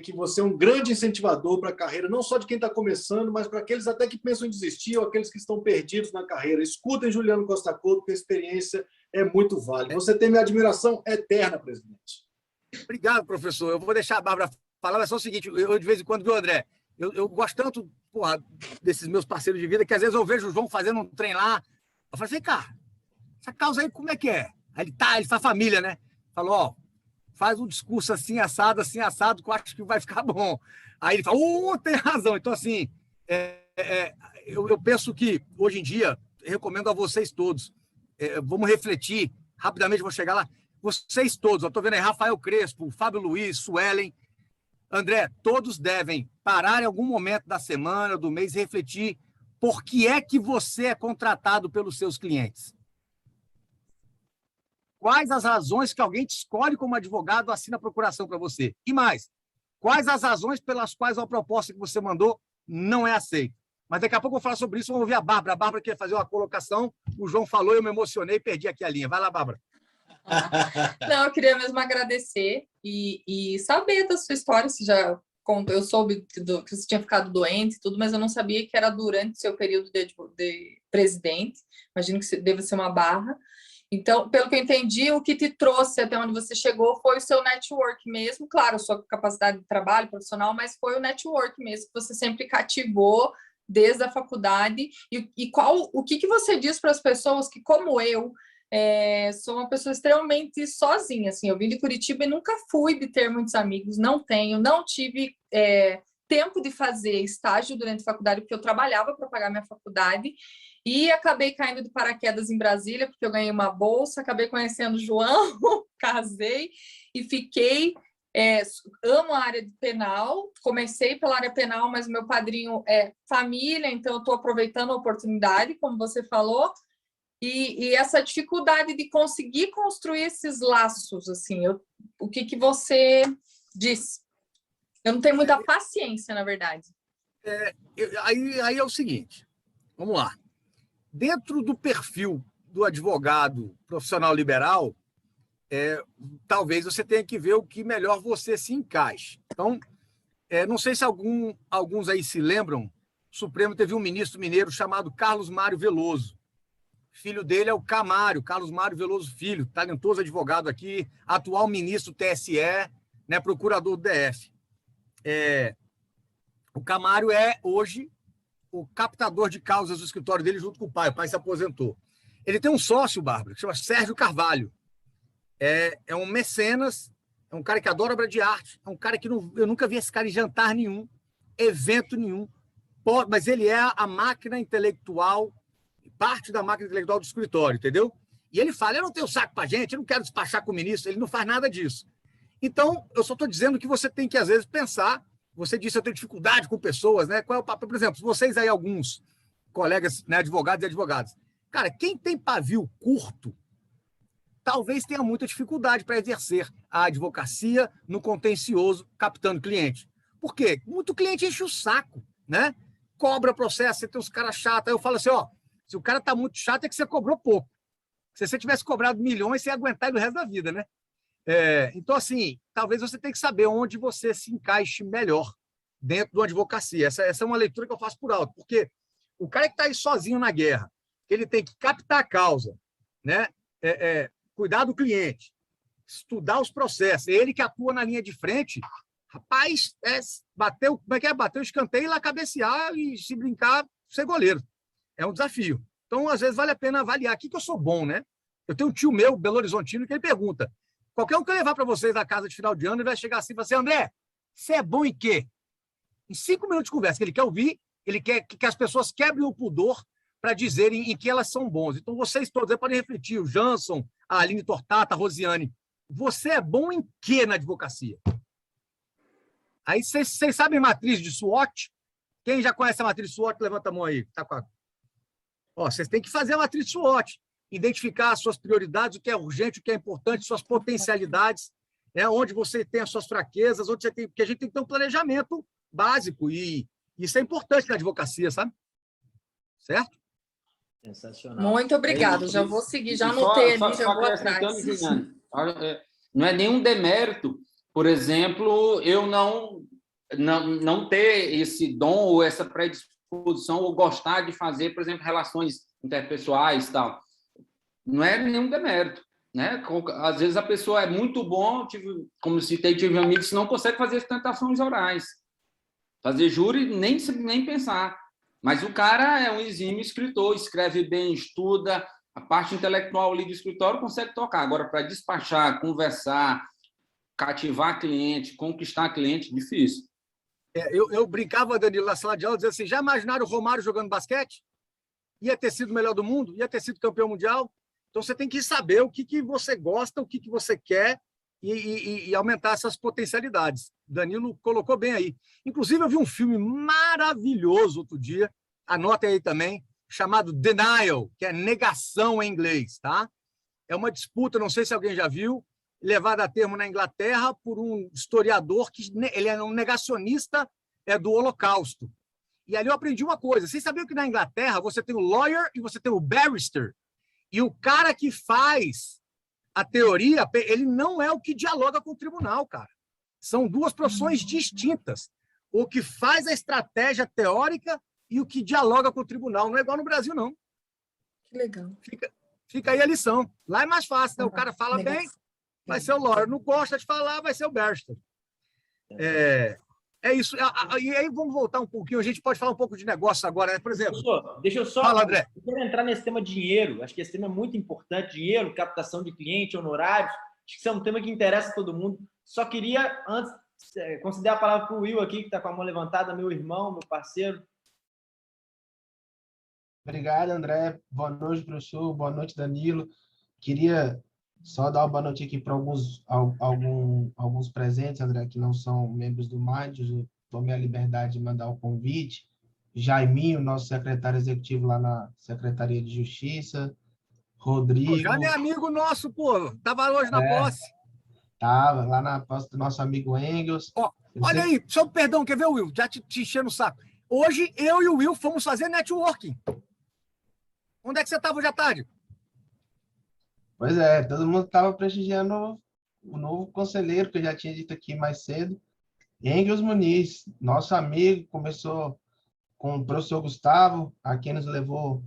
que você é um grande incentivador para a carreira, não só de quem está começando, mas para aqueles até que pensam em desistir ou aqueles que estão perdidos na carreira. Escutem Juliano Costa Couto, porque a experiência é muito válida. Você tem minha admiração eterna, presidente. Obrigado, professor. Eu vou deixar a Bárbara falar, mas é só o seguinte, eu de vez em quando, viu, André? Eu gosto tanto desses meus parceiros de vida, que às vezes eu vejo o João fazendo um trem lá, eu falo assim, cara, essa causa aí como é que é? Aí ele faz família, né? Falou, faz um discurso assim, assado, que eu acho que vai ficar bom. Aí ele fala, tem razão. Então, assim, eu penso que, hoje em dia, recomendo a vocês todos, vamos refletir, rapidamente vou chegar lá, vocês todos, eu estou vendo aí Rafael Crespo, Fábio Luiz, Suelen, André, todos devem parar em algum momento da semana, do mês, e refletir por que é que você é contratado pelos seus clientes. Quais as razões que alguém te escolhe como advogado, assina a procuração para você? E mais, quais as razões pelas quais a proposta que você mandou não é aceita? Mas daqui a pouco eu vou falar sobre isso, vamos ouvir a Bárbara. A Bárbara quer fazer uma colocação, o João falou, eu me emocionei e perdi aqui a linha. Vai lá, Bárbara. Não, eu queria mesmo agradecer e saber da sua história. Você já contou, eu soube que você tinha ficado doente e tudo, mas eu não sabia que era durante seu período de presidente. Imagino que deve ser uma barra. Então, pelo que eu entendi, o que te trouxe até onde você chegou foi o seu network mesmo. Claro, a sua capacidade de trabalho profissional, mas foi o network mesmo que você sempre cativou desde a faculdade. E o que você diz para as pessoas que, como eu, sou uma pessoa extremamente sozinha, assim, eu vim de Curitiba e nunca fui de ter muitos amigos, não tive tempo de fazer estágio durante a faculdade, porque eu trabalhava para pagar minha faculdade, e acabei caindo de paraquedas em Brasília, porque eu ganhei uma bolsa, acabei conhecendo o João, casei e fiquei. Amo a área de penal, comecei pela área penal, mas meu padrinho é família, então eu estou aproveitando a oportunidade, como você falou, e essa dificuldade de conseguir construir esses laços, assim, o que você diz? Eu não tenho muita paciência, na verdade. Aí é o seguinte, vamos lá. Dentro do perfil do advogado profissional liberal, talvez você tenha que ver o que melhor você se encaixe. Então, não sei se alguns aí se lembram, o Supremo teve um ministro mineiro chamado Carlos Mário Veloso. Filho dele é o Camário, Carlos Mário Veloso Filho, talentoso advogado aqui, atual ministro do TSE, né, procurador do DF. O Camário é, hoje, o captador de causas do escritório dele junto com o pai se aposentou. Ele tem um sócio, Bárbara, que chama Sérgio Carvalho. É um mecenas, é um cara que adora obra de arte, é um cara que eu nunca vi esse cara em jantar nenhum, evento nenhum, mas ele é a máquina intelectual, parte da máquina intelectual do escritório, entendeu? E ele fala, eu não tenho saco para gente, eu não quero despachar com o ministro, ele não faz nada disso. Então, eu só estou dizendo que você tem que, às vezes, pensar, você disse, eu tenho dificuldade com pessoas, né? Qual é o papel? Por exemplo, vocês aí, alguns colegas, né, advogados e advogadas, cara, quem tem pavio curto, talvez tenha muita dificuldade para exercer a advocacia no contencioso, captando cliente. Por quê? Muito cliente enche o saco, né? Cobra processo, você tem uns caras chatos. Aí eu falo assim, se o cara tá muito chato é que você cobrou pouco. Se você tivesse cobrado milhões, você ia aguentar ele o resto da vida, né? Então, assim, talvez você tenha que saber onde você se encaixe melhor dentro da advocacia. Essa é uma leitura que eu faço por alto, porque o cara que está aí sozinho na guerra, ele tem que captar a causa, né? Cuidar do cliente, estudar os processos. É ele que atua na linha de frente. Rapaz, bateu o escanteio e lá cabecear e, se brincar, ser goleiro. É um desafio. Então, às vezes, vale a pena avaliar aqui que eu sou bom, né? Eu tenho um tio meu, Belo Horizontino, que ele pergunta, qualquer um que eu levar para vocês na casa de final de ano, ele vai chegar assim e falar assim, André, você é bom em quê? Em 5 minutos de conversa, que ele quer ouvir, ele quer que as pessoas quebrem o pudor para dizerem em que elas são bons. Então, vocês todos aí podem refletir, o Jansson, a Aline Tortata, a Rosiane, você é bom em quê na advocacia? Aí, vocês sabem matriz de SWOT? Quem já conhece a matriz SWOT, levanta a mão aí. Tá com a... vocês têm que fazer a matriz SWOT, identificar as suas prioridades, o que é urgente, o que é importante, suas potencialidades, onde você tem as suas fraquezas, onde você tem... porque a gente tem que ter um planejamento básico, e isso é importante na advocacia, sabe? Certo? Sensacional. Muito obrigada, já vou seguir, já anotei ali, já vou atrás. Juliana, não é nenhum demérito, por exemplo, eu não ter esse dom ou essa predisposição ou gostar de fazer, por exemplo, relações interpessoais e tal. Não é nenhum demérito, né? Às vezes a pessoa é muito bom, como citei, tive amigos que não conseguem fazer tentações orais. Fazer júri, nem pensar. Mas o cara é um exímio escritor, escreve bem, estuda, a parte intelectual ali do escritório consegue tocar. Agora, para despachar, conversar, cativar cliente, conquistar cliente, difícil. Eu brincava, Danilo, na sala de aula, dizendo assim, já imaginaram o Romário jogando basquete? Ia ter sido o melhor do mundo? Ia ter sido campeão mundial? Então, você tem que saber o que você gosta, o que você quer e aumentar essas potencialidades. Danilo colocou bem aí. Inclusive, eu vi um filme maravilhoso outro dia, anotem aí também, chamado Denial, que é negação em inglês, tá? É uma disputa, não sei se alguém já viu, levada a termo na Inglaterra por um historiador que ele é um negacionista do Holocausto. E ali eu aprendi uma coisa. Vocês sabiam que na Inglaterra você tem o lawyer e você tem o barrister? E o cara que faz a teoria, ele não é o que dialoga com o tribunal, cara. São duas profissões distintas. O que faz a estratégia teórica e o que dialoga com o tribunal. Não é igual no Brasil, não. Que legal. Fica aí a lição. Lá é mais fácil, né? O cara fala bem, vai ser o lawyer. Não gosta de falar, vai ser o barrister. É isso. E aí vamos voltar um pouquinho. A gente pode falar um pouco de negócio agora, né? Por exemplo. Deixa eu só. Fala, André. Eu quero entrar nesse tema dinheiro. Acho que esse tema é muito importante. Dinheiro, captação de cliente, honorários. Acho que isso é um tema que interessa a todo mundo. Só queria, antes, conceder a palavra para o Will aqui, que está com a mão levantada, meu irmão, meu parceiro. Obrigado, André. Boa noite, professor. Boa noite, Danilo. Queria só dar uma boa noite aqui para alguns presentes, André, que não são membros do Minds. Eu tomei a liberdade de mandar o convite. Jaiminho, nosso secretário executivo lá na Secretaria de Justiça. Rodrigo. Já é amigo nosso, pô. Estava hoje na posse. Estava lá na posse do nosso amigo Engels. Olha aí, só perdão, quer ver, Will? Já te enchendo o saco. Hoje, eu e o Will fomos fazer networking. Onde é que você estava hoje à tarde? Pois é, todo mundo estava prestigiando o novo conselheiro, que eu já tinha dito aqui mais cedo, Engels Muniz, nosso amigo, começou com o professor Gustavo, a quem nos levou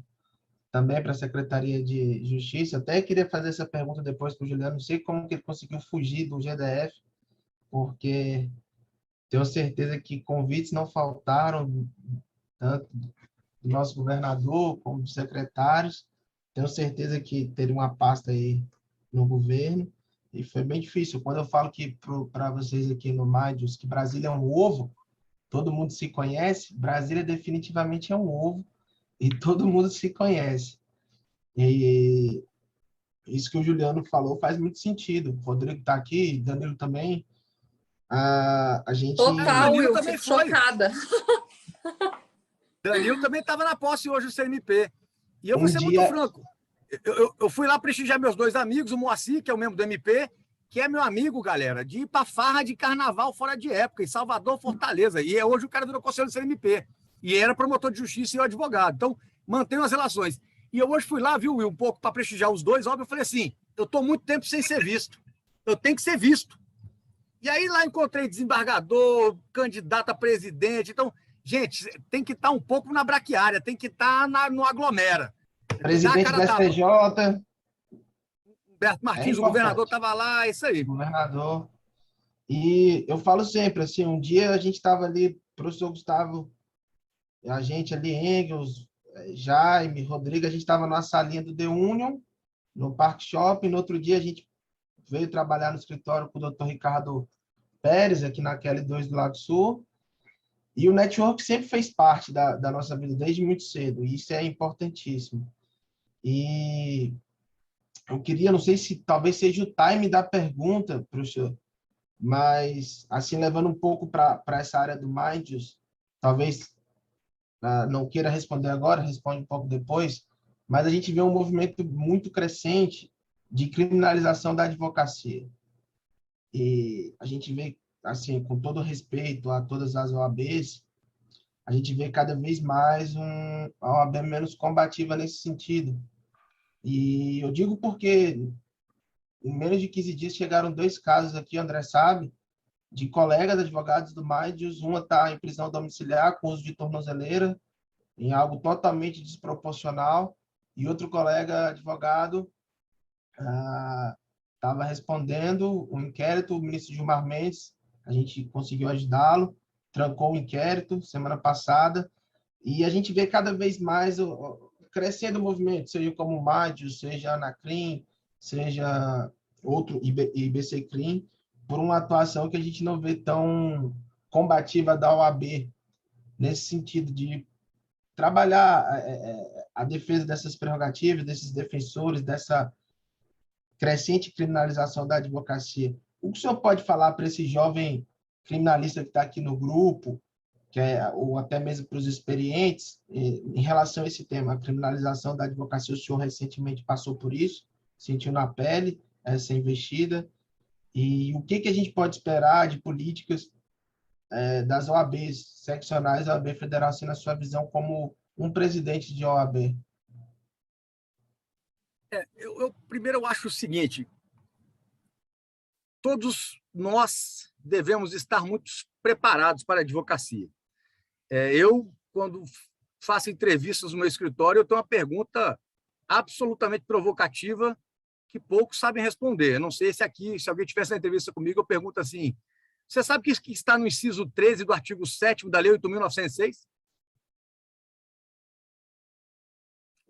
também para a Secretaria de Justiça. Até queria fazer essa pergunta depois para o Juliano, não sei como que ele conseguiu fugir do GDF, porque tenho certeza que convites não faltaram, tanto do nosso governador como dos secretários. Tenho certeza que teria uma pasta aí no governo, e foi bem difícil. Quando eu falo que para vocês aqui no Minds, que Brasília é um ovo, todo mundo se conhece, Brasília definitivamente é um ovo, e todo mundo se conhece. E isso que o Juliano falou faz muito sentido. O Rodrigo está aqui, Danilo também. A gente... Total, eu fico chocada. Danilo também estava na posse hoje do CNP. E eu vou ser muito franco. Eu fui lá prestigiar meus dois amigos, o Moacir, que é o membro do MP, que é meu amigo, galera, de ir para farra de carnaval fora de época, em Salvador, Fortaleza. E hoje o cara virou conselheiro do CNP. E era promotor de justiça e eu advogado. Então, mantenho as relações. E eu hoje fui lá, viu, Will, um pouco para prestigiar os dois. Óbvio, eu falei assim, eu estou muito tempo sem ser visto. Eu tenho que ser visto. E aí lá encontrei desembargador, candidato a presidente. Então, gente, tem que estar um pouco na braquiária, tem que estar no aglomera. Presidente da STJ. Humberto Martins, o governador, estava lá, isso aí. Governador. E eu falo sempre, assim, um dia a gente estava ali, professor Gustavo, a gente ali, Engels, Jaime, Rodrigo, a gente estava numa salinha do The Union, no Parque Shopping. No outro dia a gente veio trabalhar no escritório com o doutor Ricardo Pérez, aqui na L2 do Lago Sul. E o network sempre fez parte da nossa vida, desde muito cedo, e isso é importantíssimo. E eu queria, não sei se talvez seja o time da pergunta, professor, mas, assim, levando um pouco para essa área do Minds, talvez não queira responder agora, responde um pouco depois, mas a gente vê um movimento muito crescente de criminalização da advocacia. E a gente vê, assim, com todo respeito a todas as OABs, a gente vê cada vez mais uma OAB menos combativa nesse sentido. E eu digo porque em menos de 15 dias chegaram 2 casos aqui, o André sabe, de colegas advogados do Minds. Uma está em prisão domiciliar com uso de tornozeleira, em algo totalmente desproporcional, e outro colega advogado estava respondendo um inquérito, o ministro Gilmar Mendes, a gente conseguiu ajudá-lo, trancou o inquérito semana passada, e a gente vê cada vez mais crescendo o movimento, seja como o Minds, seja a Anacrim, seja outro IBC-CRIM, por uma atuação que a gente não vê tão combativa da OAB, nesse sentido de trabalhar a defesa dessas prerrogativas, desses defensores, dessa crescente criminalização da advocacia. O que o senhor pode falar para esse jovem criminalista que está aqui no grupo, ou até mesmo para os experientes, em relação a esse tema, a criminalização da advocacia? O senhor recentemente passou por isso, sentiu na pele essa investida, e o que a gente pode esperar de políticas das OABs seccionais, da OAB Federal, assim, na sua visão, como um presidente de OAB? Primeiro, eu acho o seguinte: todos nós devemos estar muito preparados para a advocacia. Eu, quando faço entrevistas no meu escritório, eu tenho uma pergunta absolutamente provocativa que poucos sabem responder. Eu não sei se alguém tivesse uma entrevista comigo, eu pergunto assim: você sabe que está no inciso 13 do artigo 7º da Lei 8.906?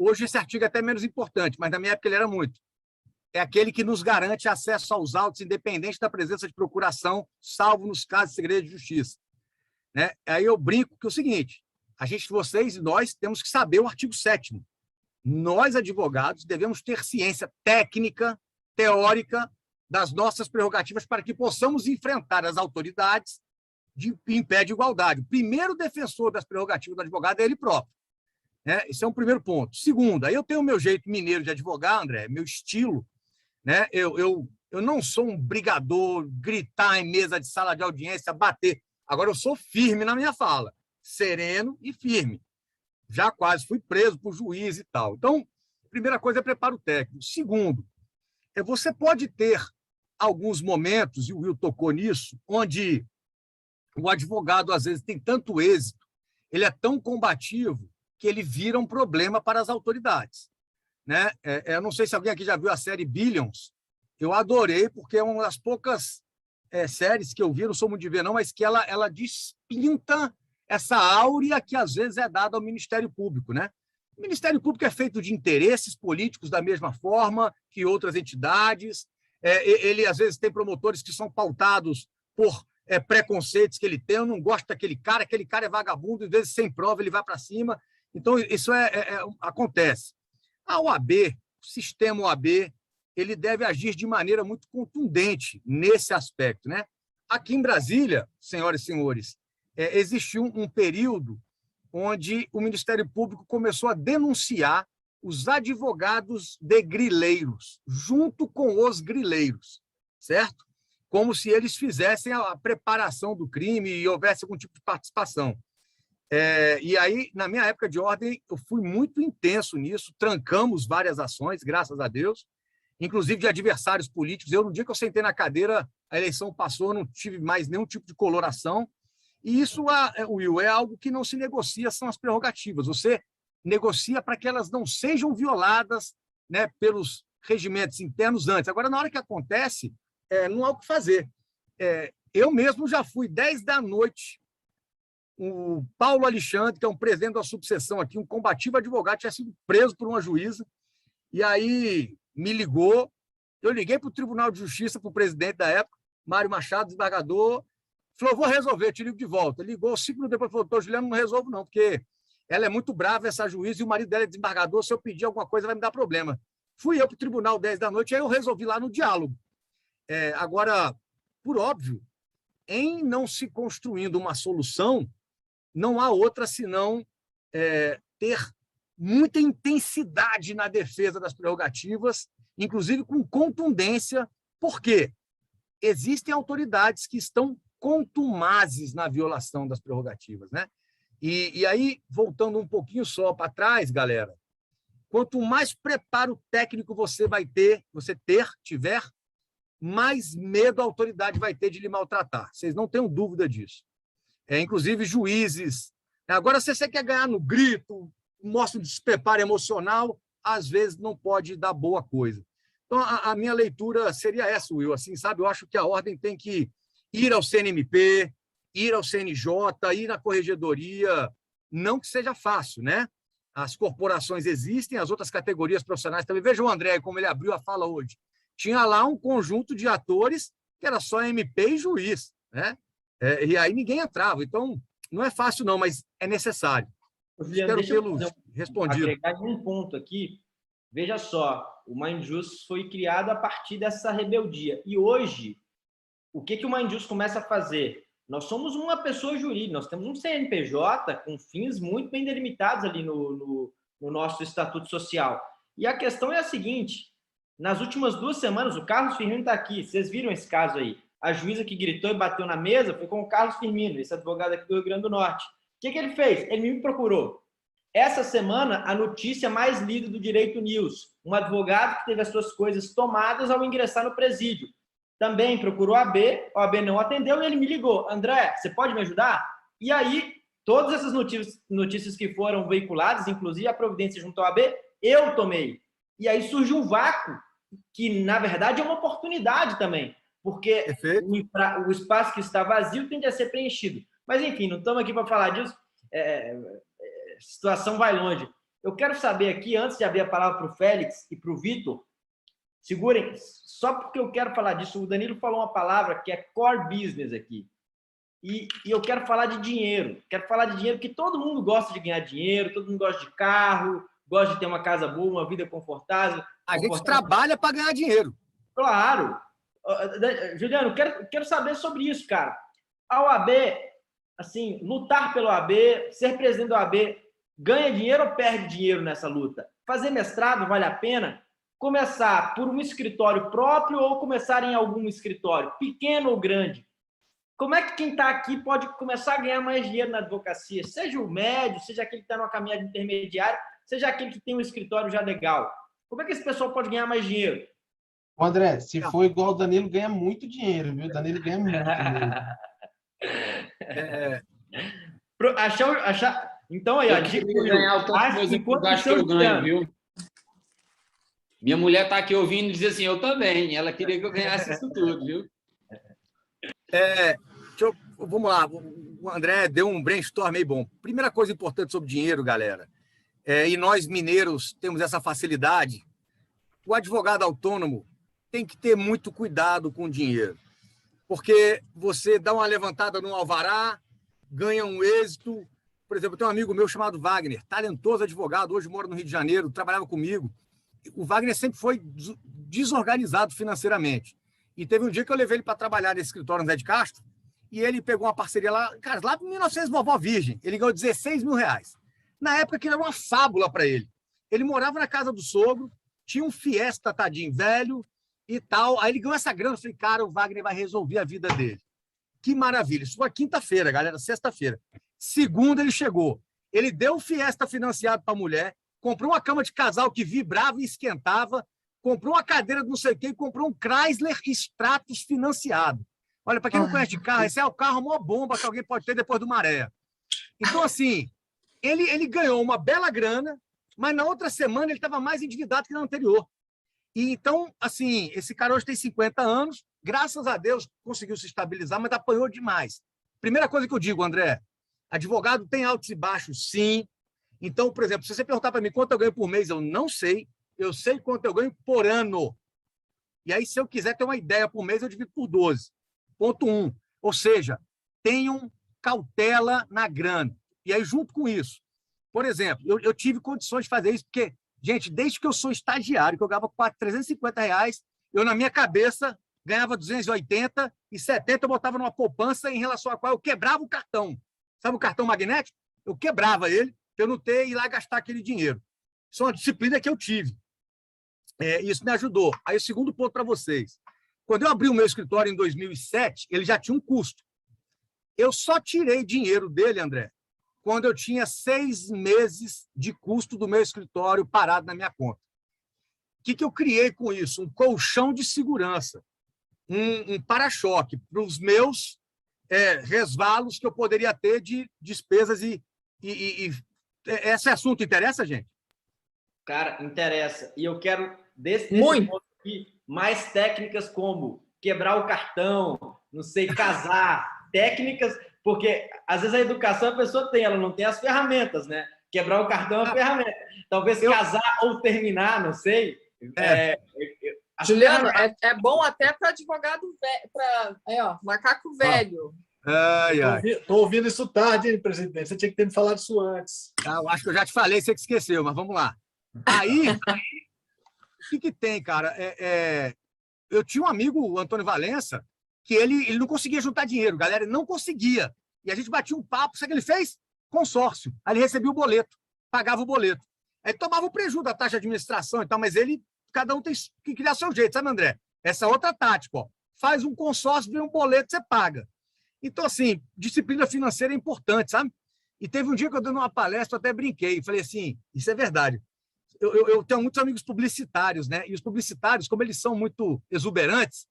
Hoje esse artigo é até menos importante, mas na minha época ele era muito. É aquele que nos garante acesso aos autos independente da presença de procuração, salvo nos casos de segredo de justiça. Né? Aí eu brinco que é o seguinte: vocês e nós temos que saber o artigo 7º. Nós, advogados, devemos ter ciência técnica, teórica, das nossas prerrogativas para que possamos enfrentar as autoridades em pé de igualdade. O primeiro defensor das prerrogativas do advogado é ele próprio. Esse é um primeiro ponto. Segundo, aí eu tenho o meu jeito mineiro de advogar, André, meu estilo. Né? Eu não sou um brigador, gritar em mesa de sala de audiência, bater. Agora, eu sou firme na minha fala, sereno e firme. Já quase fui preso por juiz e tal. Então, primeira coisa é preparo técnico. Segundo, você pode ter alguns momentos, e o Will tocou nisso, onde o advogado, às vezes, tem tanto êxito, ele é tão combativo, que ele vira um problema para as autoridades. Né? Eu não sei se alguém aqui já viu a série Billions. Eu adorei, porque é uma das poucas séries que eu vi, não sou muito de ver, não, mas que ela despinta essa áurea que, às vezes, é dada ao Ministério Público. Né? O Ministério Público é feito de interesses políticos da mesma forma que outras entidades. Ele, às vezes, tem promotores que são pautados por preconceitos que ele tem. Eu não gosto daquele cara é vagabundo, às vezes, sem prova, ele vai para cima. Então, isso acontece. A OAB, o sistema OAB, ele deve agir de maneira muito contundente nesse aspecto. Né? Aqui em Brasília, senhoras e senhores, existiu um período onde o Ministério Público começou a denunciar os advogados de grileiros, junto com os grileiros, certo? Como se eles fizessem a preparação do crime e houvesse algum tipo de participação. E aí, na minha época de ordem, eu fui muito intenso nisso, trancamos várias ações, graças a Deus, inclusive de adversários políticos. No dia que eu sentei na cadeira, a eleição passou, não tive mais nenhum tipo de coloração. E isso, Will, é algo que não se negocia, são as prerrogativas. Você negocia para que elas não sejam violadas, né, pelos regimentos internos antes. Agora, na hora que acontece, não há o que fazer. Eu mesmo já fui 10 da noite. O Paulo Alexandre, que é um presidente da subseção aqui, um combativo advogado, tinha sido preso por uma juíza, e aí me ligou. Eu liguei para o Tribunal de Justiça, para o presidente da época, Mário Machado, desembargador, falou: vou resolver, te ligo de volta. Ligou 5 minutos depois, falou: doutor Juliano, não resolvo não, porque ela é muito brava, essa juíza, e o marido dela é desembargador, se eu pedir alguma coisa vai me dar problema. Fui eu para o tribunal 10 da noite, aí eu resolvi lá no diálogo. Agora, por óbvio, em não se construindo uma solução, não há outra senão ter muita intensidade na defesa das prerrogativas, inclusive com contundência, porque existem autoridades que estão contumazes na violação das prerrogativas. Né? E aí, voltando um pouquinho só para trás, galera, quanto mais preparo técnico você tiver, mais medo a autoridade vai ter de lhe maltratar. Vocês não tenham dúvida disso. Inclusive juízes. Agora, se você quer ganhar no grito, mostra um despreparo emocional, às vezes não pode dar boa coisa. Então, a minha leitura seria essa, Will. Assim, sabe? Eu acho que a ordem tem que ir ao CNMP, ir ao CNJ, ir na corregedoria, não que seja fácil, né? As corporações existem, as outras categorias profissionais também. Veja o André, como ele abriu a fala hoje. Tinha lá um conjunto de atores que era só MP e juiz, né? E aí ninguém entrava. Então, não é fácil não, mas é necessário. Juliano, Espero deixa eu tê-los respondido. agregar um ponto aqui. Veja só, o Mindjust foi criado a partir dessa rebeldia. E hoje, o que o Mindjust começa a fazer? Nós somos uma pessoa jurídica, nós temos um CNPJ com fins muito bem delimitados ali no nosso estatuto social. E a questão é a seguinte, nas últimas 2 semanas, o Carlos Firmino está aqui, vocês viram esse caso aí? A juíza que gritou e bateu na mesa foi com o Carlos Firmino, esse advogado aqui do Rio Grande do Norte. O que ele fez? Ele me procurou. Essa semana, a notícia mais lida do Direito News, um advogado que teve as suas coisas tomadas ao ingressar no presídio. Também procurou a AB, o AB não atendeu e ele me ligou. André, você pode me ajudar? E aí, todas essas notícias que foram veiculadas, inclusive a providência junto ao AB, eu tomei. E aí surgiu um vácuo, que na verdade é uma oportunidade também, porque o espaço que está vazio tende a ser preenchido. Mas enfim, não estamos aqui para falar disso. A situação vai longe. Eu quero saber aqui, antes de abrir a palavra para o Félix e para o Vitor, segurem, só porque eu quero falar disso, o Danilo falou uma palavra que é core business aqui. E eu quero falar de dinheiro. Quero falar de dinheiro porque todo mundo gosta de ganhar dinheiro, todo mundo gosta de carro, gosta de ter uma casa boa, uma vida confortável. A gente trabalha para ganhar dinheiro. Claro. Juliano, quero saber sobre isso, cara. A OAB, assim, lutar pela OAB, ser presidente da OAB, ganha dinheiro ou perde dinheiro nessa luta? Fazer mestrado vale a pena? Começar por um escritório próprio ou começar em algum escritório, pequeno ou grande? Como é que quem está aqui pode começar a ganhar mais dinheiro na advocacia? Seja o médio, seja aquele que está numa caminhada intermediária, seja aquele que tem um escritório já legal. Como é que esse pessoal pode ganhar mais dinheiro? André, se for igual o Danilo, ganha muito dinheiro, viu? O Danilo ganha muito dinheiro. Achar... Então, aí, eu queria ganhar o tanto que eu acho que eu ganho, viu? Minha mulher está aqui ouvindo e diz assim, eu também. Ela queria que eu ganhasse isso tudo, viu? Vamos lá. O André deu um brainstorm aí bom. Primeira coisa importante sobre dinheiro, galera, e nós mineiros temos essa facilidade, o advogado autônomo tem que ter muito cuidado com o dinheiro, porque você dá uma levantada no alvará, ganha um êxito. Por exemplo, tem um amigo meu chamado Wagner, talentoso advogado, hoje mora no Rio de Janeiro, trabalhava comigo. O Wagner sempre foi desorganizado financeiramente. E teve um dia que eu levei ele para trabalhar nesse escritório no Zé de Castro, e ele pegou uma parceria lá, cara, lá em 1900, vovó virgem, ele ganhou 16 mil reais. Na época, que era uma fábula para ele. Ele morava na casa do sogro, tinha um Fiesta, tadinho, velho e tal. Aí ele ganhou essa grana, eu falei, cara, o Wagner vai resolver a vida dele. Que maravilha. Isso foi quinta-feira, galera, sexta-feira. Segunda ele chegou. Ele deu um Fiesta financiado para a mulher, comprou uma cama de casal que vibrava e esquentava, comprou uma cadeira de não sei o quê e comprou um Chrysler Stratus financiado. Olha, para quem não conhece de carro, esse é o carro maior bomba que alguém pode ter depois do Maré. Então, assim, ele ganhou uma bela grana, mas na outra semana ele estava mais endividado que na anterior. E então, assim, esse cara hoje tem 50 anos, graças a Deus conseguiu se estabilizar, mas apanhou demais. Primeira coisa que eu digo, André, advogado tem altos e baixos, sim. Então, por exemplo, se você perguntar para mim quanto eu ganho por mês, eu não sei. Eu sei quanto eu ganho por ano. E aí, se eu quiser ter uma ideia por mês, eu divido por 12. Ponto 1. Ou seja, tenham cautela na grana. E aí, junto com isso, por exemplo, eu tive condições de fazer isso, porque, gente, desde que eu sou estagiário, que eu ganhava 350 reais, eu, na minha cabeça, ganhava 280 e 70 eu botava numa poupança em relação a qual eu quebrava o cartão. Sabe o cartão magnético? Eu quebrava ele, para eu não ter ir lá gastar aquele dinheiro. Isso é uma disciplina que eu tive. Isso me ajudou. Aí, o segundo ponto para vocês. Quando eu abri o meu escritório em 2007, ele já tinha um custo. Eu só tirei dinheiro dele, André, quando eu tinha 6 meses de custo do meu escritório parado na minha conta. O que eu criei com isso? Um colchão de segurança, um para-choque para os meus resvalos que eu poderia ter de despesas. Esse assunto interessa, gente? Cara, interessa. E eu quero, desse Muito. ponto aqui, mais técnicas como quebrar o cartão, não sei, casar, técnicas, porque às vezes a educação a pessoa tem, ela não tem as ferramentas, né? Quebrar o cartão é uma ferramenta. Talvez casar ou terminar, não sei. Juliano, é bom até para advogado velho, macaco velho. Ai, ai. Estou ouvindo isso tarde, hein, presidente? Você tinha que ter me falado isso antes. Eu acho que eu já te falei, você que esqueceu, mas vamos lá. Aí, o que tem, cara? Eu tinha um amigo, o Antônio Valença, que ele não conseguia juntar dinheiro, galera, ele não conseguia. E a gente batia um papo, sabe o que ele fez? Consórcio. Aí ele recebia o boleto, pagava o boleto. Aí tomava o prejuízo da taxa de administração e tal, mas cada um tem que criar seu jeito, sabe, André? Essa é outra tática, ó. Faz um consórcio, vem um boleto, você paga. Então, assim, disciplina financeira é importante, sabe? E teve um dia que eu dando uma palestra, eu até brinquei, falei assim, isso é verdade. Eu tenho muitos amigos publicitários, né? E os publicitários, como eles são muito exuberantes,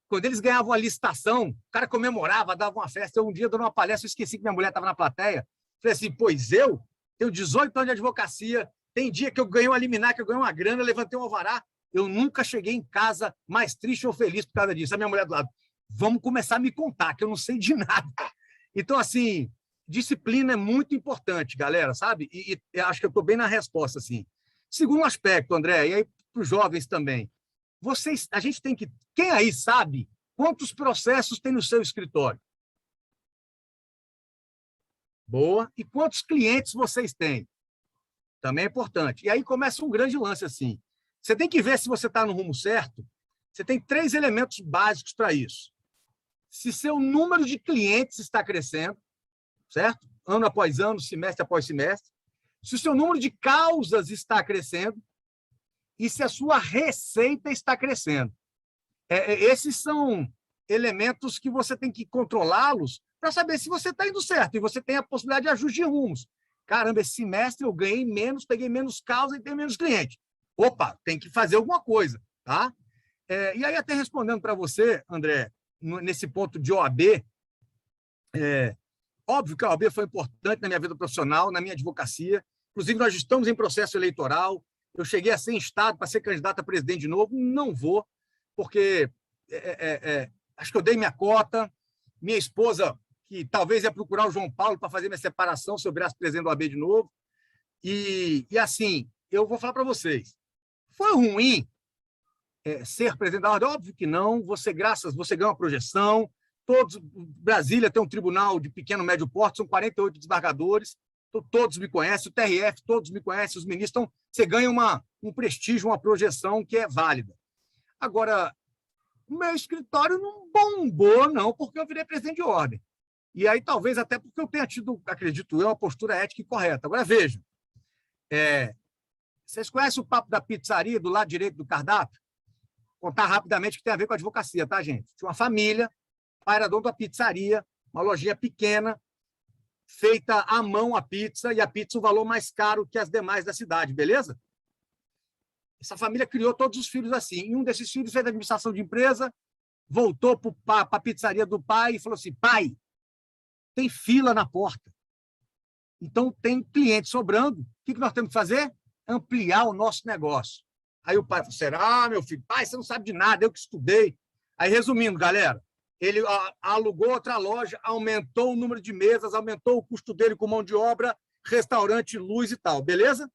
quando eles ganhavam a licitação, o cara comemorava, dava uma festa. Eu um dia dando uma palestra, eu esqueci que minha mulher estava na plateia. Falei assim, pois eu tenho 18 anos de advocacia, tem dia que eu ganhei uma liminar, que eu ganhei uma grana, levantei um alvará. Eu nunca cheguei em casa mais triste ou feliz por causa disso. A minha mulher do lado, vamos começar a me contar, que eu não sei de nada. Então, assim, disciplina é muito importante, galera, sabe? E acho que eu estou bem na resposta, assim. Segundo aspecto, André, e aí para os jovens também, a gente tem que... Quem aí sabe quantos processos tem no seu escritório? Boa. E quantos clientes vocês têm? Também é importante. E aí começa um grande lance, assim. Você tem que ver se você está no rumo certo. Você tem 3 elementos básicos para isso. Se seu número de clientes está crescendo, certo? Ano após ano, semestre após semestre. Se o seu número de causas está crescendo e se a sua receita está crescendo. Esses são elementos que você tem que controlá-los para saber se você está indo certo e você tem a possibilidade de ajuste de rumos. Caramba, esse semestre eu ganhei menos, peguei menos causa e tenho menos cliente. Opa, tem que fazer alguma coisa, tá? E aí, até respondendo para você, André, nesse ponto de OAB, óbvio que a OAB foi importante na minha vida profissional, na minha advocacia. Inclusive, nós estamos em processo eleitoral. Eu cheguei a ser instado para ser candidato a presidente de novo. Não vou, porque acho que eu dei minha cota. Minha esposa, que talvez ia procurar o João Paulo para fazer minha separação se eu virasse presidente da OAB de novo. E assim, eu vou falar para vocês. Foi ruim ser presidente da ordem? Óbvio que não. Você ganha uma projeção. Brasília tem um tribunal de pequeno e médio porte, são 48 desembargadores. Todos me conhecem, o TRF, todos me conhecem, os ministros. Então, você ganha um prestígio, uma projeção que é válida. Agora, o meu escritório não bombou, não, porque eu virei presidente de ordem. E aí, talvez, até porque eu tenha tido, acredito eu, uma postura ética e correta. Agora, vejam. Vocês conhecem o papo da pizzaria do lado direito do cardápio? Vou contar rapidamente que tem a ver com a advocacia, tá, gente? Tinha uma família, o pai era dono da pizzaria, uma lojinha pequena, feita à mão a pizza, e a pizza o valor mais caro que as demais da cidade, beleza? Essa família criou todos os filhos assim. E um desses filhos fez administração de empresa, voltou para a pizzaria do pai e falou assim, pai, tem fila na porta. Então, tem cliente sobrando. O que nós temos que fazer? Ampliar o nosso negócio. Aí o pai falou, será, meu filho? Pai, você não sabe de nada, eu que estudei. Aí, resumindo, galera, ele alugou outra loja, aumentou o número de mesas, aumentou o custo dele com mão de obra, restaurante, luz e tal, beleza?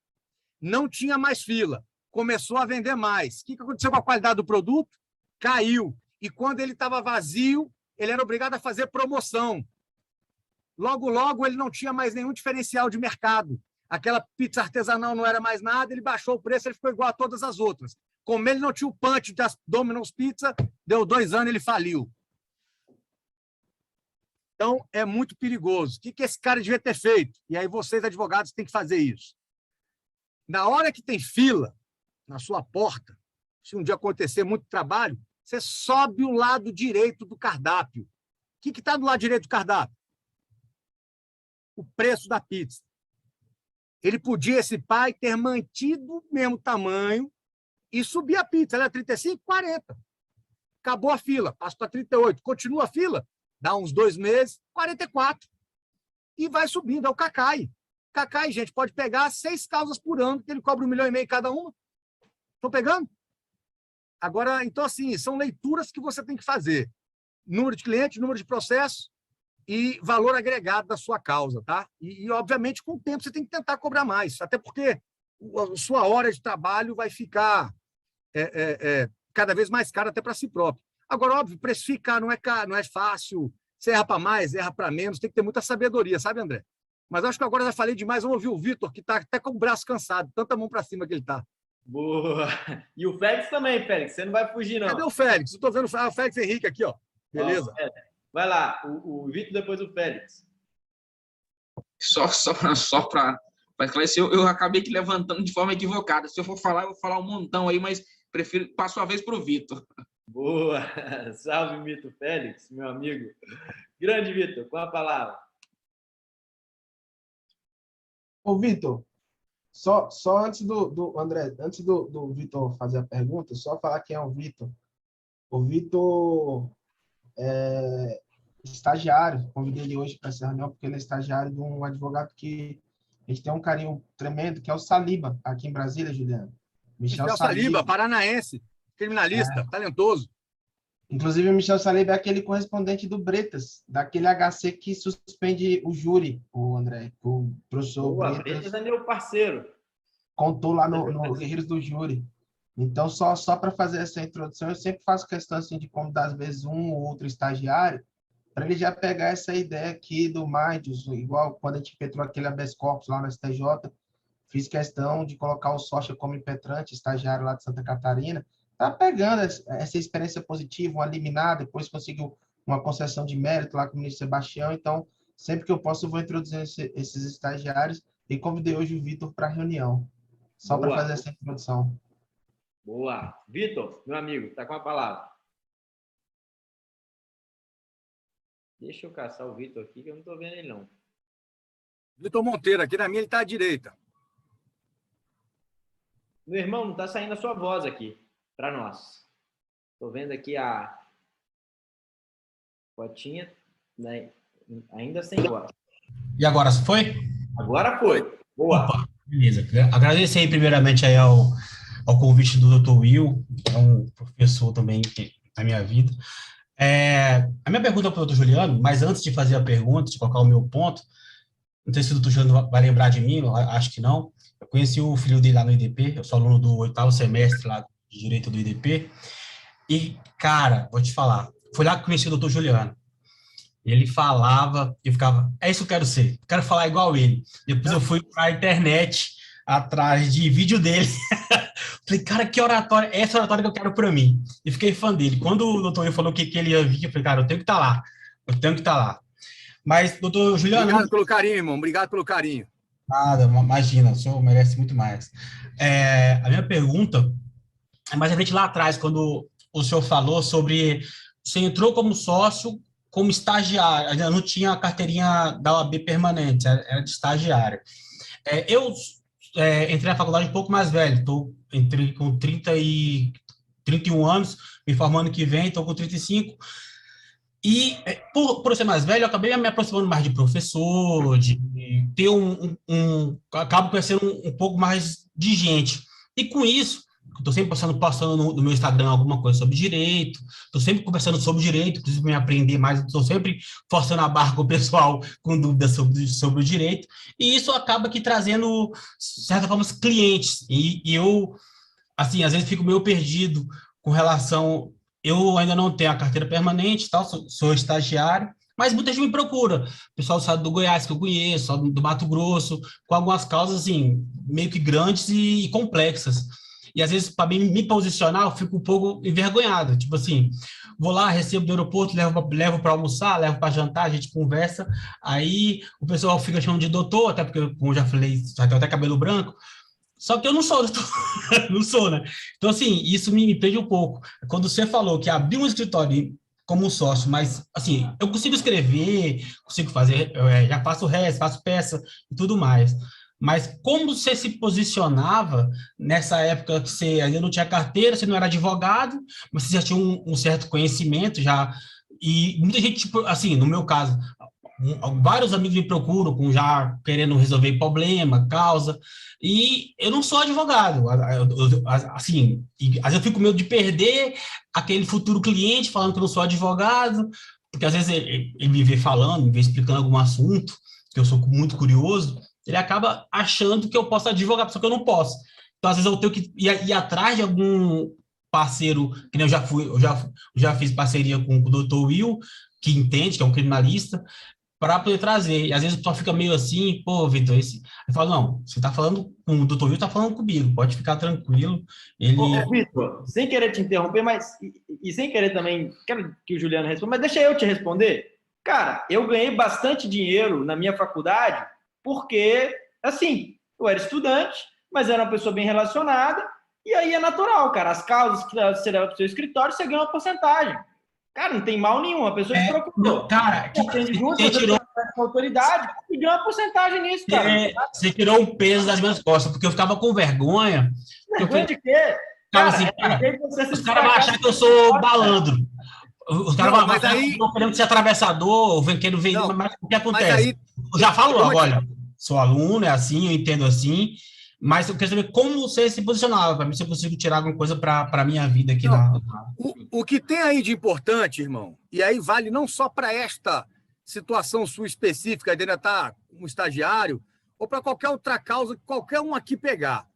Não tinha mais fila. Começou a vender mais. O que aconteceu com a qualidade do produto? Caiu. E quando ele estava vazio, ele era obrigado a fazer promoção. Logo, logo, ele não tinha mais nenhum diferencial de mercado. Aquela pizza artesanal não era mais nada, ele baixou o preço, ele ficou igual a todas as outras. Como ele não tinha o punch das Domino's Pizza, deu 2 anos e ele faliu. Então, é muito perigoso. O que esse cara devia ter feito? E aí vocês, advogados, têm que fazer isso. Na hora que tem fila na sua porta, se um dia acontecer muito trabalho, você sobe o lado direito do cardápio. O que está do lado direito do cardápio? O preço da pizza. Ele podia, esse pai, ter mantido o mesmo tamanho e subir a pizza. Ela é 35, 40. Acabou a fila, passa para 38. Continua a fila, dá uns 2 meses, 44. E vai subindo, é o Cacai. Cacai, gente, pode pegar 6 causas por ano, que ele cobra 1,5 milhão cada uma. Estão pegando? Agora, então, assim, são leituras que você tem que fazer. Número de clientes, número de processos e valor agregado da sua causa, tá? E, obviamente, com o tempo, você tem que tentar cobrar mais, até porque a sua hora de trabalho vai ficar cada vez mais cara até para si próprio. Agora, óbvio, precificar não é fácil. Você erra para mais, erra para menos, tem que ter muita sabedoria, sabe, André? Mas acho que agora já falei demais, vamos ouvir o Vitor, que está até com o braço cansado, tanta mão para cima que ele está. Boa! E o Félix também, Félix, você não vai fugir, não. Cadê o Félix? Eu estou vendo o Félix Henrique aqui, ó. Beleza. Ó, vai lá, o Vitor, depois o Félix. Só para esclarecer, eu acabei aqui levantando de forma equivocada. Se eu for falar, eu vou falar um montão aí, mas passo a vez para o Vitor. Boa! Salve, Vitor Félix, meu amigo. Grande Vitor, com a palavra. Ô, Vitor, só antes do André, antes do Vitor fazer a pergunta, só falar quem é o Vitor. O Vitor é estagiário, convidei ele hoje para essa reunião, porque ele é estagiário de um advogado que a gente tem um carinho tremendo, que é o Saliba, aqui em Brasília, Juliano. Michel Saliba, paranaense, criminalista, talentoso. Inclusive, o Michel Saliba é aquele correspondente do Bretas, daquele HC que suspende o júri, o André, o professor Bretas é meu parceiro. Contou lá no Guerreiros do Júri. Então, só para fazer essa introdução, eu sempre faço questão assim, de convidar, às vezes, um ou outro estagiário, para ele já pegar essa ideia aqui do Mindius, igual quando a gente impetrou aquele habeas corpus lá no STJ, fiz questão de colocar o Socha como impetrante, estagiário lá de Santa Catarina, tá pegando essa experiência positiva, uma liminar, depois conseguiu uma concessão de mérito lá com o ministro Sebastião, então, sempre que eu posso, eu vou introduzir esses estagiários, e convidei hoje o Vitor para a reunião, só para fazer essa introdução. Boa. Vitor, meu amigo, tá com a palavra. Deixa eu caçar o Vitor aqui, que eu não estou vendo ele, não. Vitor Monteiro, aqui na minha ele está à direita. Meu irmão, não está saindo a sua voz aqui, para nós. Estou vendo aqui a fotinha, né? Ainda sem voz. E agora, foi? Agora foi. Boa. Opa, beleza. Agradecer aí, primeiramente, aí ao convite do Dr. Will, que é um professor também na minha vida. A minha pergunta para o Dr. Juliano, mas antes de fazer a pergunta, de colocar o meu ponto, não sei se o Dr. Juliano vai lembrar de mim, acho que não. Eu conheci o filho dele lá no IDP, eu sou aluno do 8º semestre lá de Direito do IDP, e, cara, vou te falar, foi lá que eu conheci o Dr. Juliano. Ele falava, eu ficava, é isso que eu quero ser, quero falar igual ele. Depois eu fui para a internet, atrás de vídeo dele, falei, cara, que oratória, essa oratória que eu quero para mim. E fiquei fã dele. Quando o doutor falou que ele ia vir, eu falei, cara, eu tenho que estar lá, eu tenho que estar lá. Mas, doutor Juliano... Obrigado pelo carinho, irmão, obrigado pelo carinho. Nada, imagina, o senhor merece muito mais. A minha pergunta é mais a gente lá atrás, quando o senhor falou sobre... Você entrou como sócio, como estagiário, ainda não tinha a carteirinha da OAB permanente, era de estagiário. Eu entrei na faculdade um pouco mais velho, entrei com 31 anos, me formando que vem, estou com 35, e por eu ser mais velho, eu acabei me aproximando mais de professor, de ter acabo conhecendo um pouco mais de gente, e com isso, estou sempre postando no meu Instagram alguma coisa sobre direito, estou sempre conversando sobre direito, preciso me aprender mais, estou sempre forçando a barra com o pessoal com dúvidas sobre o direito, e isso acaba aqui trazendo, de certa forma, clientes, e eu, assim, às vezes fico meio perdido com relação, eu ainda não tenho a carteira permanente, tal, sou estagiário, mas muita gente me procura, o pessoal do Goiás que eu conheço, do Mato Grosso, com algumas causas, assim, meio que grandes e complexas. E, às vezes, para me posicionar, eu fico um pouco envergonhado. Tipo assim, vou lá, recebo do aeroporto, levo para almoçar, levo para jantar, a gente conversa. Aí o pessoal fica chamando de doutor, até porque, como eu já falei, já tenho até cabelo branco. Só que eu não sou doutor, não sou, né? Então, assim, isso me prende um pouco. Quando você falou que abriu um escritório como sócio, mas, assim, eu consigo escrever, consigo fazer, já faço res, faço peça e tudo mais. Mas como você se posicionava nessa época que você ainda não tinha carteira, você não era advogado, mas você já tinha um certo conhecimento já, e muita gente, tipo, assim, no meu caso, vários amigos me procuram já querendo resolver problema, causa, e eu não sou advogado, assim, às vezes eu fico com medo de perder aquele futuro cliente falando que eu não sou advogado, porque às vezes ele me vê falando, me vê explicando algum assunto, que eu sou muito curioso, ele acaba achando que eu posso advogar, só que eu não posso. Então, às vezes, eu tenho que ir atrás de algum parceiro, que nem eu já fiz parceria com o Dr. Will, que entende, que é um criminalista, para poder trazer. E às vezes o pessoal fica meio assim, pô, Vitor, eu falo, não, você está falando com o doutor Will, está falando comigo, pode ficar tranquilo. Ele... Ô, Vitor, sem querer te interromper, mas e sem querer também, quero que o Juliano responda, mas deixa eu te responder. Cara, eu ganhei bastante dinheiro na minha faculdade porque, assim, eu era estudante, mas era uma pessoa bem relacionada, e aí é natural, cara. As causas que você leva para o seu escritório, você ganha uma porcentagem. Cara, não tem mal nenhum, a pessoa te procurou. Cara, você tirou a autoridade e ganha uma porcentagem nisso, cara. Você tirou um peso das minhas costas, porque eu ficava com vergonha. Vergonha de quê? Cara, assim, os caras vão achar que eu sou balandro. Os caras vão achar que eu tô querendo ser atravessador, querendo ver, mas o que acontece? Eu já falo logo, olha, sou aluno, é assim, eu entendo assim, mas eu quero saber como você se posicionava, para mim, se eu consigo tirar alguma coisa para a minha vida aqui. O que tem aí de importante, irmão, e aí vale não só para esta situação sua específica, de ainda estar um estagiário, ou para qualquer outra causa que qualquer um aqui pegar.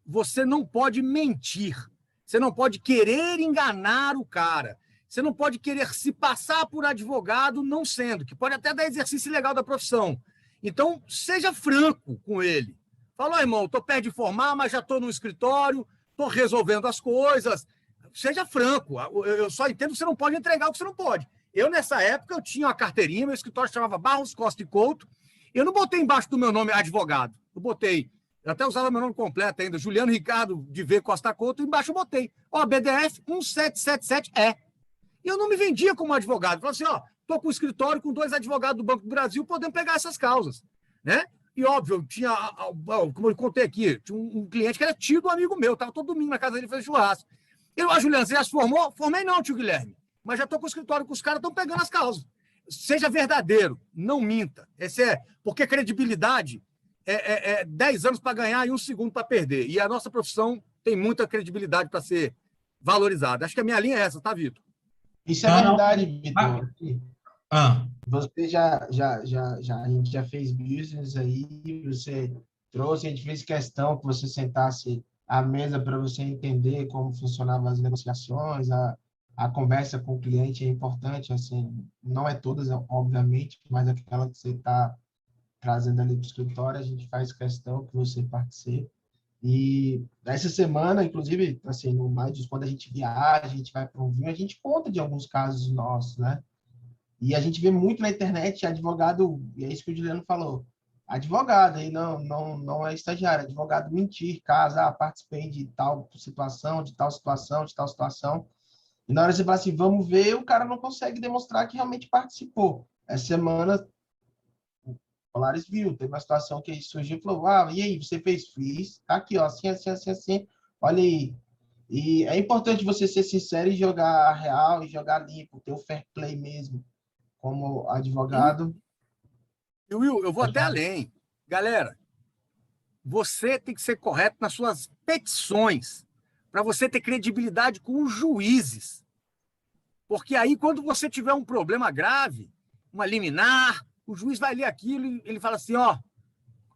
Você não pode mentir. Você não pode querer enganar o cara. Você não pode querer se passar por advogado não sendo, que pode até dar exercício legal da profissão. Então, seja franco com ele. Fala, irmão, estou perto de formar, mas já estou no escritório, estou resolvendo as coisas. Seja franco. Eu só entendo que você não pode entregar o que você não pode. Eu, nessa época, eu tinha uma carteirinha, meu escritório chamava Barros Costa e Couto. Eu não botei embaixo do meu nome advogado. Eu até usava meu nome completo ainda, Juliano Ricardo de V. Costa Couto, e embaixo eu botei, BDF 1777E. E eu não me vendia como advogado. Eu falava assim, estou com o escritório com 2 advogados do Banco do Brasil, podendo pegar essas causas, né? E, óbvio, eu tinha, como eu contei aqui, tinha um cliente que era tio do amigo meu, estava todo domingo na casa dele fazendo churrasco. Juliano, você já se formou? Formei não, tio Guilherme, mas já estou com o escritório com os caras, estão pegando as causas. Seja verdadeiro, não minta. Porque credibilidade é 10 anos para ganhar e 1 segundo para perder. E a nossa profissão tem muita credibilidade para ser valorizada. Acho que a minha linha é essa, tá, Vitor? Isso é verdade, Vitor. Você a gente já fez business aí, você trouxe, a gente fez questão que você sentasse à mesa para você entender como funcionavam as negociações, a conversa com o cliente é importante, assim, não é todas, obviamente, mas aquela que você está trazendo ali para o escritório, a gente faz questão que você participe. E essa semana, inclusive, assim, no mais, quando a gente viaja, a gente vai para um vinho, a gente conta de alguns casos nossos, né? E a gente vê muito na internet advogado, e é isso que o Juliano falou, advogado, aí não é estagiário, advogado mentir, caso, participei de tal situação, de tal situação, de tal situação. E na hora você fala assim, vamos ver, o cara não consegue demonstrar que realmente participou. Essa semana, o Polaris viu, teve uma situação que surgiu e falou, e aí, você fez? Fiz, tá aqui, assim, olha aí. E é importante você ser sincero e jogar real, e jogar limpo, ter o fair play mesmo, como advogado. E Will, eu vou até além. Galera, você tem que ser correto nas suas petições, para você ter credibilidade com os juízes. Porque aí, quando você tiver um problema grave, uma liminar, o juiz vai ler aquilo e ele fala assim,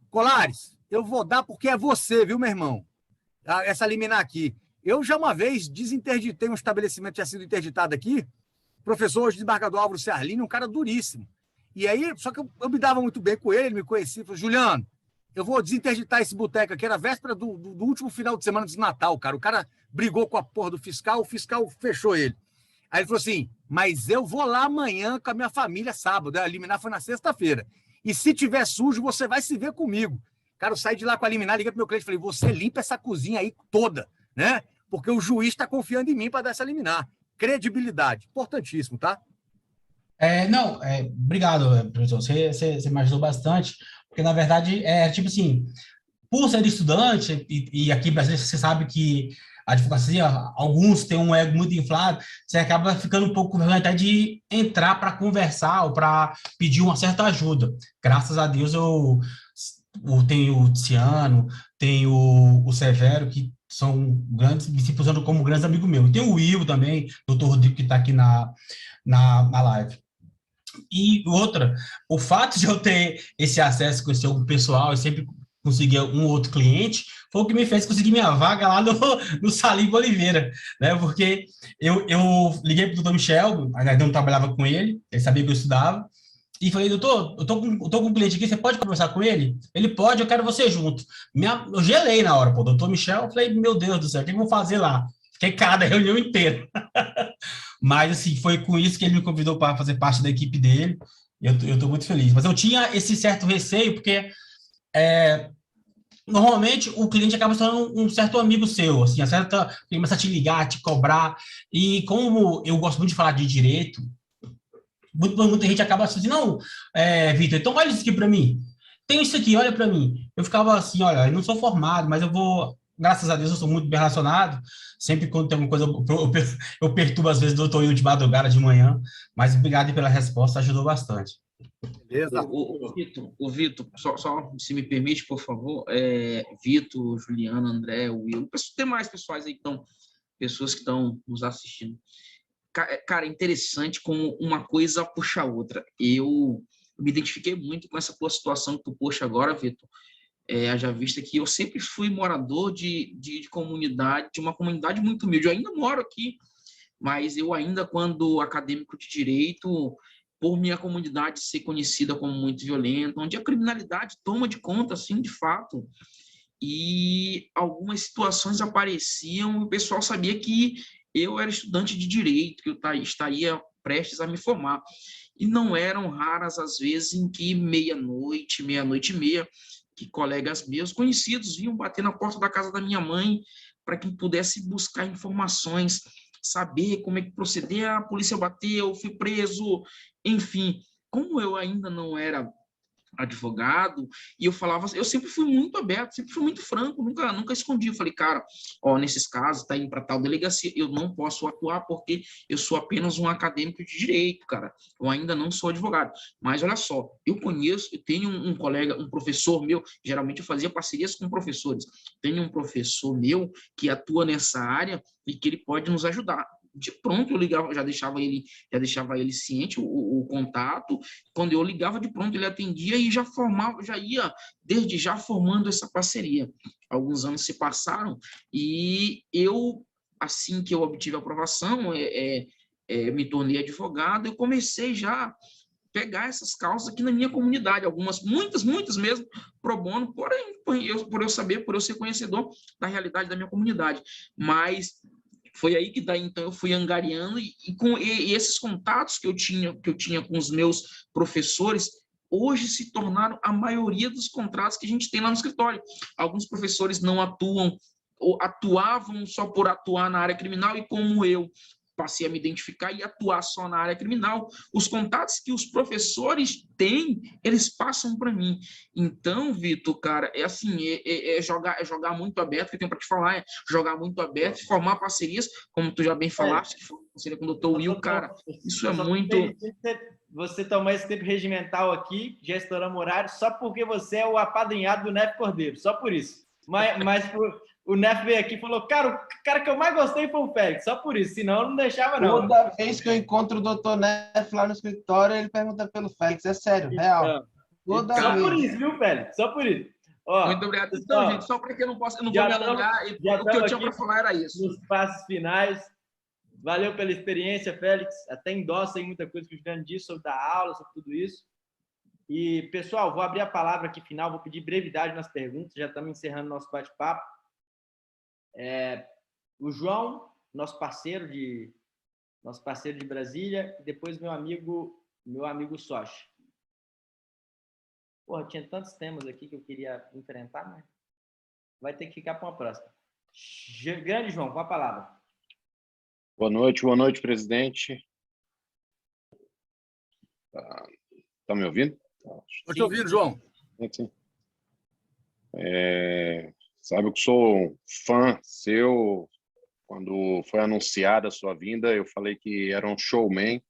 Colares, eu vou dar porque é você, viu, meu irmão? Essa liminar aqui. Eu já uma vez desinterditei um estabelecimento que tinha sido interditado aqui, professor hoje desembargador Álvaro Serlini, um cara duríssimo. E aí, só que eu me dava muito bem com ele me conhecia, falou, Juliano, eu vou desinterditar esse boteco aqui, era véspera do último final de semana de Natal, cara. O cara brigou com a porra do fiscal, o fiscal fechou ele. Aí ele falou assim, mas eu vou lá amanhã com a minha família sábado, a liminar foi na sexta-feira. E se tiver sujo, você vai se ver comigo. Cara, eu saí de lá com a liminar, liguei pro meu cliente e falei, você limpa essa cozinha aí toda, né? Porque o juiz está confiando em mim para dar essa liminar. Credibilidade, importantíssimo, tá? Obrigado, professor. Você me ajudou bastante, porque, na verdade, tipo assim, por ser estudante, e aqui em Brasília você sabe que a advocacia, alguns têm um ego muito inflado, você acaba ficando um pouco com vergonha até de entrar para conversar ou para pedir uma certa ajuda. Graças a Deus eu tenho o Tiziano, tenho o Severo, que são grandes, me posicionando como grandes amigos meus. Tem o Will também, doutor Rodrigo, que está aqui na live. E outra, o fato de eu ter esse acesso com esse pessoal, eu sempre conseguir um outro cliente, foi o que me fez conseguir minha vaga lá no Salim Oliveira, né? Porque eu liguei para o doutor Michel, ainda não trabalhava com ele sabia que eu estudava, e falei, doutor, eu tô com um cliente aqui, você pode conversar com ele? Ele pode, eu quero você junto. Eu gelei na hora, pô, doutor Michel, eu falei, meu Deus do céu, o que eu vou fazer lá? Fiquei cada reunião inteira. Mas, assim, foi com isso que ele me convidou para fazer parte da equipe dele, e eu tô muito feliz. Mas eu tinha esse certo receio, porque normalmente o cliente acaba se tornando um certo amigo seu, assim, ele começa a te ligar, te cobrar, e como eu gosto muito de falar de direito, muita gente acaba assim, não, Vitor, então olha isso aqui para mim, tem isso aqui, olha para mim. Eu ficava assim, olha, eu não sou formado, mas eu vou, graças a Deus, eu sou muito bem relacionado, sempre quando tem alguma coisa, eu perturbo às vezes, doutor, indo de madrugada, de manhã, mas obrigado pela resposta, ajudou bastante. Beleza. O Vitor, só se me permite, por favor, Vitor, Juliana, André, Will, demais pessoais aí que estão, pessoas que estão nos assistindo. Cara, interessante como uma coisa puxa a outra. Eu me identifiquei muito com essa tua situação que tu puxa agora, Vitor. Já vista que eu sempre fui morador de comunidade, de uma comunidade muito humilde. Eu ainda moro aqui, mas eu ainda, quando acadêmico de direito, por minha comunidade ser conhecida como muito violenta, onde a criminalidade toma de conta, assim, de fato, e algumas situações apareciam, e o pessoal sabia que eu era estudante de direito, que eu estaria prestes a me formar. E não eram raras as vezes em que meia-noite e meia, que colegas meus conhecidos vinham bater na porta da casa da minha mãe para que pudesse buscar informações, saber como é que proceder. A polícia bateu, fui preso, enfim. Como eu ainda não era advogado, e eu falava, eu sempre fui muito aberto, sempre fui muito franco, nunca escondi. Eu falei, cara, nesses casos, tá indo para tal delegacia, eu não posso atuar porque eu sou apenas um acadêmico de direito, cara, eu ainda não sou advogado. Mas olha só, eu tenho um colega, um professor meu, geralmente eu fazia parcerias com professores, tenho um professor meu que atua nessa área e que ele pode nos ajudar. De pronto eu ligava, já deixava ele ciente, o contato. Quando eu ligava, de pronto ele atendia e já ia desde já formando essa parceria. Alguns anos se passaram e eu, assim que eu obtive a aprovação, me tornei advogado. Eu comecei já a pegar essas causas aqui na minha comunidade, algumas, muitas mesmo, pro bono, porém, por eu ser conhecedor da realidade da minha comunidade. Mas foi aí que daí, então, eu fui angariando e esses contatos que eu tinha com os meus professores, hoje se tornaram a maioria dos contratos que a gente tem lá no escritório. Alguns professores não atuam ou atuavam só por atuar na área criminal, e como eu passei a me identificar e atuar só na área criminal, os contatos que os professores têm, eles passam para mim. Então, Vitor, cara, jogar muito aberto, que eu tenho para te falar, jogar muito aberto, formar parcerias, como tu já bem falaste, que foi parceria com o Dr. Will, cara, isso é muito... Você tomou esse tempo regimental aqui, já estouramos horário, só porque você é o apadrinhado do Neto Cordeiro, só por isso. Mas o Neto veio aqui e falou, cara, o cara que eu mais gostei foi o Félix, só por isso, senão eu não deixava, não. Toda vez que eu encontro o doutor Neto lá no escritório, ele pergunta pelo Félix, é sério, real. Toda só vez. por isso, viu, Félix? Só por isso. Muito obrigado. Então, gente, só para que eu não vou me alongar, o que eu tinha para falar era isso. Nos passos finais. Valeu pela experiência, Félix. Até endossa aí muita coisa que o Juliano disse sobre dar aula, sobre tudo isso. E, pessoal, vou abrir a palavra aqui final, vou pedir brevidade nas perguntas, já estamos encerrando nosso bate-papo. O João, nosso parceiro de Brasília, e depois meu amigo Sochi. Porra, tinha tantos temas aqui que eu queria enfrentar, mas vai ter que ficar para uma próxima. Grande João, com a palavra. Boa noite, presidente. Tá me ouvindo? Estou te ouvindo, João. Sim. Sabe que sou um fã seu. Quando foi anunciada a sua vinda, eu falei que era um showman.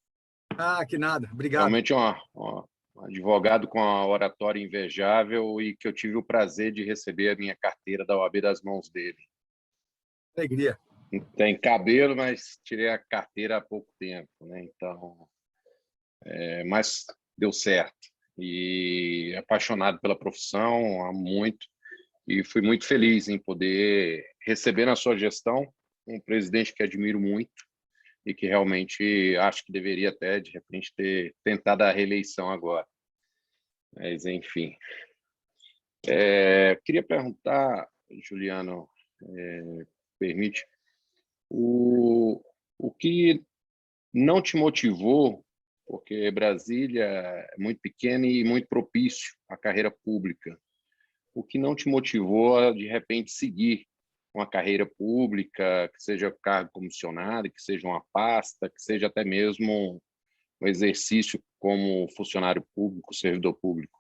Ah, que nada. Obrigado. Realmente um advogado com uma oratória invejável e que eu tive o prazer de receber a minha carteira da OAB das mãos dele. Alegria. Tem cabelo, mas tirei a carteira há pouco tempo, né? Então, mas deu certo. E apaixonado pela profissão há muito. e fui muito feliz em poder receber na sua gestão um presidente que admiro muito e que realmente acho que deveria até, de repente, ter tentado a reeleição agora. Mas, enfim. Queria perguntar, Juliano, permite, o que não te motivou, porque Brasília é muito pequena e muito propício à carreira pública, o que não te motivou a, de repente, seguir uma carreira pública, que seja cargo comissionado, que seja uma pasta, que seja até mesmo um exercício como funcionário público, servidor público?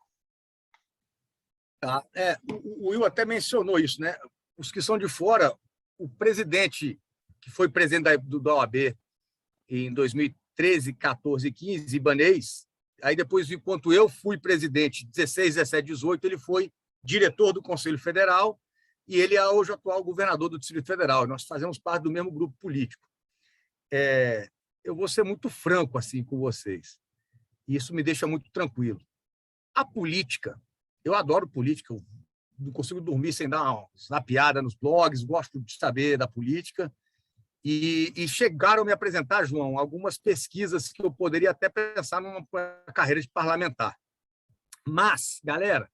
Tá. O Will até mencionou isso, né? Os que são de fora, o presidente, que foi presidente da OAB em 2013, 14 e 15, Ibanez, aí depois, enquanto eu fui presidente 16, 17, 18, ele foi diretor do Conselho Federal e ele é hoje o atual governador do Distrito Federal. Nós fazemos parte do mesmo grupo político. Eu vou ser muito franco assim com vocês, e isso me deixa muito tranquilo. A política, eu adoro política, eu não consigo dormir sem dar uma piada nos blogs, gosto de saber da política, e chegaram a me apresentar, João, algumas pesquisas que eu poderia até pensar numa carreira de parlamentar. Mas, galera,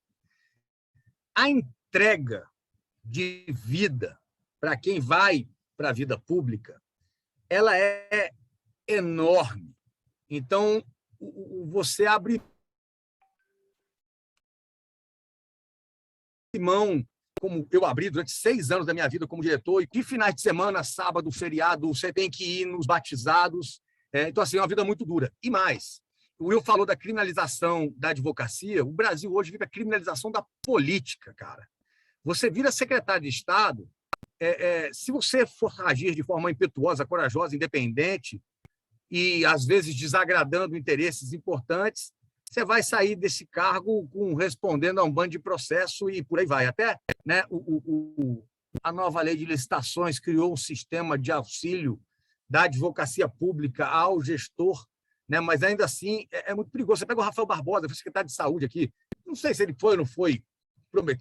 a entrega de vida para quem vai para a vida pública, ela é enorme. Então, você abre mão, como eu abri durante 6 anos da minha vida como diretor, e que finais de semana, sábado, feriado, você tem que ir nos batizados. Então, assim, é uma vida muito dura. E mais, o Will falou da criminalização da advocacia. O Brasil hoje vive a criminalização da política, cara. Você vira secretário de Estado, se você for agir de forma impetuosa, corajosa, independente, e, às vezes, desagradando interesses importantes, você vai sair desse cargo respondendo a um bando de processo e por aí vai. Até, né, a nova lei de licitações criou um sistema de auxílio da advocacia pública ao gestor, né, mas, ainda assim, é muito perigoso. Você pega o Rafael Barbosa, foi secretário de Saúde aqui, não sei se ele foi ou não foi,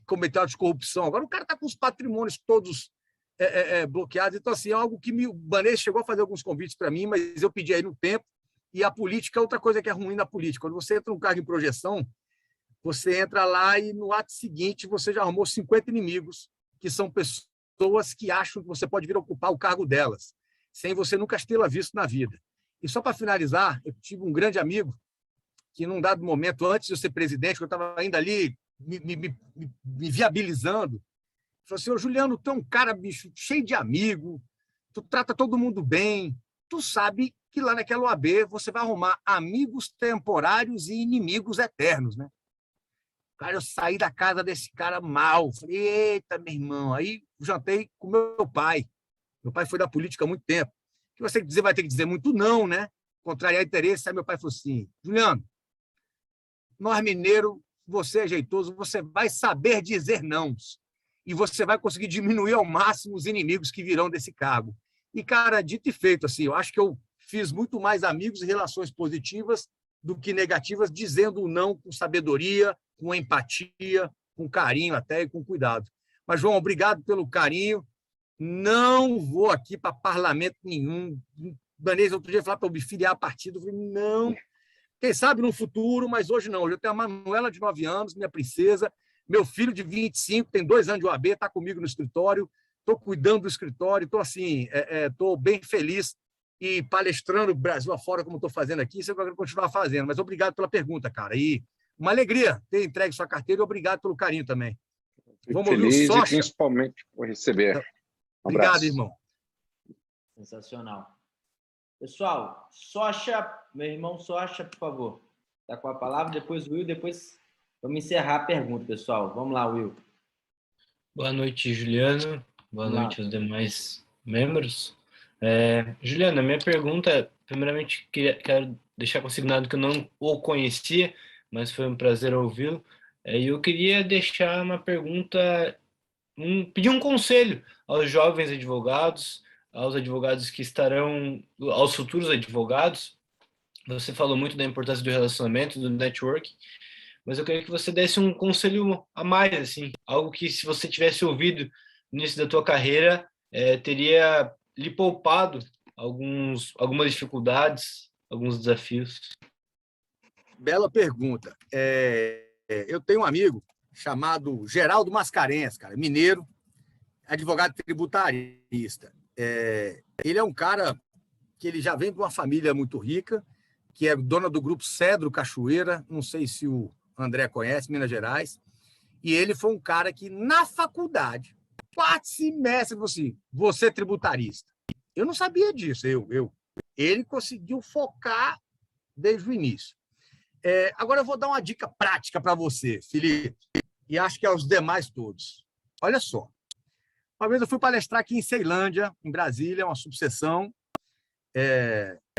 cometeu de corrupção. Agora o cara está com os patrimônios todos bloqueados. Então, assim, é algo que o Ibanez chegou a fazer alguns convites para mim, mas eu pedi aí no tempo. E a política é outra coisa que é ruim na política. Quando você entra num cargo em projeção, você entra lá e no ato seguinte você já arrumou 50 inimigos, que são pessoas que acham que você pode vir ocupar o cargo delas, sem você nunca tê-la visto na vida. E só para finalizar, eu tive um grande amigo que, num dado momento, antes de eu ser presidente, eu estava ainda ali me viabilizando, falou assim: ô Juliano, tu é um cara, bicho, cheio de amigo, tu trata todo mundo bem, tu sabe que lá naquela OAB você vai arrumar amigos temporários e inimigos eternos, né? Cara, eu saí da casa desse cara mal, falei: eita, meu irmão. Aí jantei com meu pai. Meu pai foi da política há muito tempo. O que você dizer vai ter que dizer muito não, né? Contrariar interesse. Aí meu pai falou assim: Juliano, nós mineiros, você é jeitoso, você vai saber dizer não. E você vai conseguir diminuir ao máximo os inimigos que virão desse cargo. E, cara, dito e feito, assim, eu acho que eu fiz muito mais amigos e relações positivas do que negativas, dizendo não com sabedoria, com empatia, com carinho até e com cuidado. Mas, João, obrigado pelo carinho. Não vou aqui para parlamento nenhum. Ibanez, outro dia, falou para eu me filiar a partido. Eu falei: não. Quem sabe no futuro, mas hoje não. Hoje eu tenho a Manuela, de 9 anos, minha princesa. Meu filho, de 25, tem 2 anos de OAB, está comigo no escritório. Estou cuidando do escritório. Estou, assim, estou bem feliz e palestrando o Brasil afora, como estou fazendo aqui. Isso eu quero continuar fazendo. Mas obrigado pela pergunta, cara. E uma alegria ter entregue sua carteira e obrigado pelo carinho também. Vamos feliz ouvir o Socha. E principalmente por receber. Obrigado, irmão. Sensacional. Pessoal, Socha, meu irmão Socha, por favor. Está com a palavra, depois o Will, depois vamos encerrar a pergunta, pessoal. Vamos lá, Will. Boa noite, Juliano. Boa noite aos demais membros. Juliano, a minha pergunta, primeiramente, quero deixar consignado que eu não o conhecia, mas foi um prazer ouvi-lo. E eu queria deixar uma pergunta, pedir um conselho aos jovens advogados, aos advogados que estarão, aos futuros advogados. Você falou muito da importância do relacionamento, do network, mas eu queria que você desse um conselho a mais, assim, algo que, se você tivesse ouvido no início da tua carreira, teria lhe poupado algumas dificuldades, alguns desafios. Bela pergunta. Eu tenho um amigo chamado Geraldo Mascarenhas, cara, mineiro, advogado tributarista. Ele é um cara que ele já vem de uma família muito rica, que é dona do grupo Cedro Cachoeira, não sei se o André conhece, Minas Gerais, e ele foi um cara que, na faculdade, 4 semestres, falou assim, você é tributarista. Eu não sabia disso, ele conseguiu focar desde o início. Agora eu vou dar uma dica prática para você, Felipe, e acho que aos demais todos. Olha só, uma vez eu fui palestrar aqui em Ceilândia, em Brasília, uma subseção,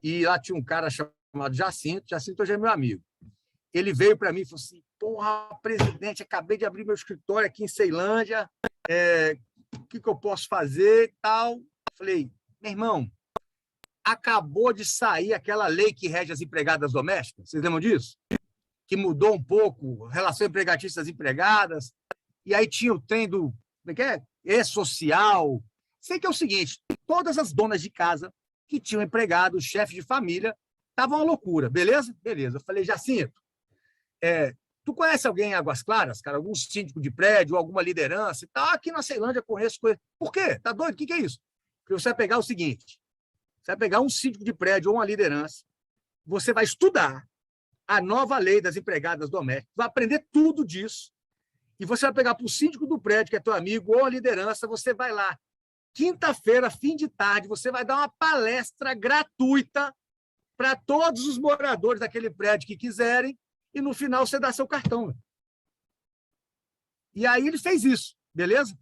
e lá tinha um cara chamado Jacinto hoje é meu amigo. Ele veio para mim e falou assim, porra, presidente, acabei de abrir meu escritório aqui em Ceilândia, o que eu posso fazer e tal. Falei, meu irmão, acabou de sair aquela lei que rege as empregadas domésticas, vocês lembram disso? Que mudou um pouco, relação empregatistas empregadas, e aí tinha o trem do, como é que é? E-social. Sei que é o seguinte, todas as donas de casa que tinham empregado, chefe de família, estavam uma loucura, beleza? Beleza. Eu falei, Jacinto, tu conhece alguém em Águas Claras, cara? Algum síndico de prédio, alguma liderança e tal? Aqui na Ceilândia conheço. Por quê? Tá doido? O que é isso? Porque você vai pegar o seguinte, você vai pegar um síndico de prédio ou uma liderança, você vai estudar a nova lei das empregadas domésticas, vai aprender tudo disso, e você vai pegar para o síndico do prédio, que é teu amigo, ou a liderança, você vai lá, quinta-feira, fim de tarde, você vai dar uma palestra gratuita para todos os moradores daquele prédio que quiserem, e no final você dá seu cartão. E aí ele fez isso, beleza?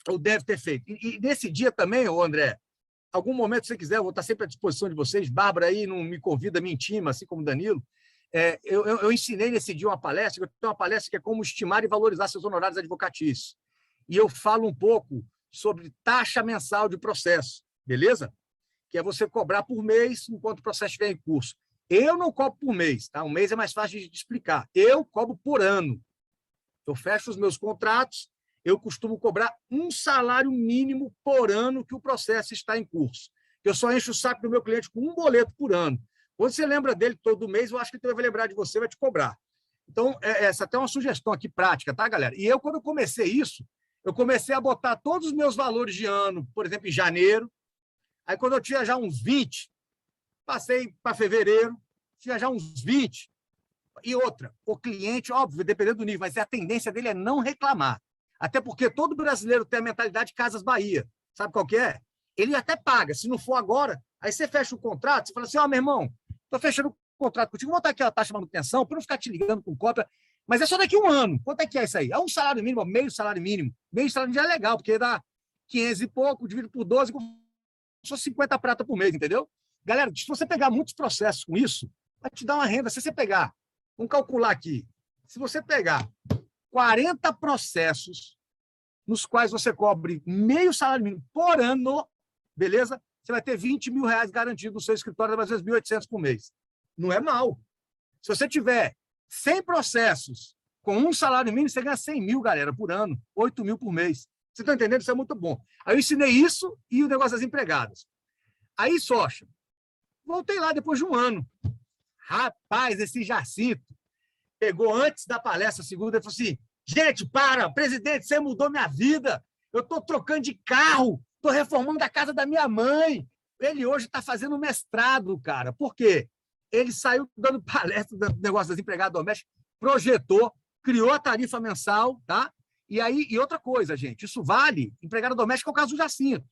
Ou deve ter feito. E nesse dia também, ô André, algum momento, se você quiser, eu vou estar sempre à disposição de vocês. Bárbara aí não me convida, me intima, assim como Danilo. Eu ensinei nesse dia uma palestra, eu tenho uma palestra que é como estimar e valorizar seus honorários advocatícios. E eu falo um pouco sobre taxa mensal de processo, beleza? Que é você cobrar por mês enquanto o processo estiver em curso. Eu não cobro por mês, tá? Um mês é mais fácil de explicar. Eu cobro por ano. Eu fecho os meus contratos, eu costumo cobrar um salário mínimo por ano que o processo está em curso. Eu só encho o saco do meu cliente com um boleto por ano. Quando você lembra dele todo mês, eu acho que ele vai lembrar de você, vai te cobrar. Então, essa até é uma sugestão aqui prática, tá, galera? E quando eu comecei isso, eu comecei a botar todos os meus valores de ano, por exemplo, em janeiro. Aí, quando eu tinha já uns 20, passei para fevereiro, tinha já uns 20. E outra, o cliente, óbvio, dependendo do nível, mas a tendência dele é não reclamar. Até porque todo brasileiro tem a mentalidade de Casas Bahia. Sabe qual que é? Ele até paga. Se não for agora, aí você fecha o contrato, você fala assim, meu irmão, estou fechando o contrato contigo, vou botar aqui a taxa de manutenção para não ficar te ligando com cópia, mas é só daqui a 1 ano. Quanto é que é isso aí? É um salário mínimo, meio salário mínimo. Meio salário mínimo já é legal, porque dá 500 e pouco, dividido por 12, só 50 prata por mês, entendeu? Galera, se você pegar muitos processos com isso, vai te dar uma renda. Se você pegar, vamos calcular aqui, se você pegar 40 processos nos quais você cobre meio salário mínimo por ano, beleza? Você vai ter 20 mil reais garantido no seu escritório, mais ou menos 1.800 por mês. Não é mal. Se você tiver 100 processos com um salário mínimo, você ganha 100 mil, galera, por ano, 8 mil por mês. Você está entendendo? Isso é muito bom. Aí eu ensinei isso e o negócio das empregadas. Aí, Socha, voltei lá depois de 1 ano. Rapaz, esse Jacinto pegou antes da palestra segunda e falou assim, gente, presidente, você mudou minha vida. Eu estou trocando de carro, estou reformando a casa da minha mãe. Ele hoje está fazendo mestrado, cara. Por quê? Ele saiu dando palestra do negócio das empregadas domésticas, projetou, criou a tarifa mensal, tá? E outra coisa, gente, isso vale, empregada doméstica é o caso do Jacinto.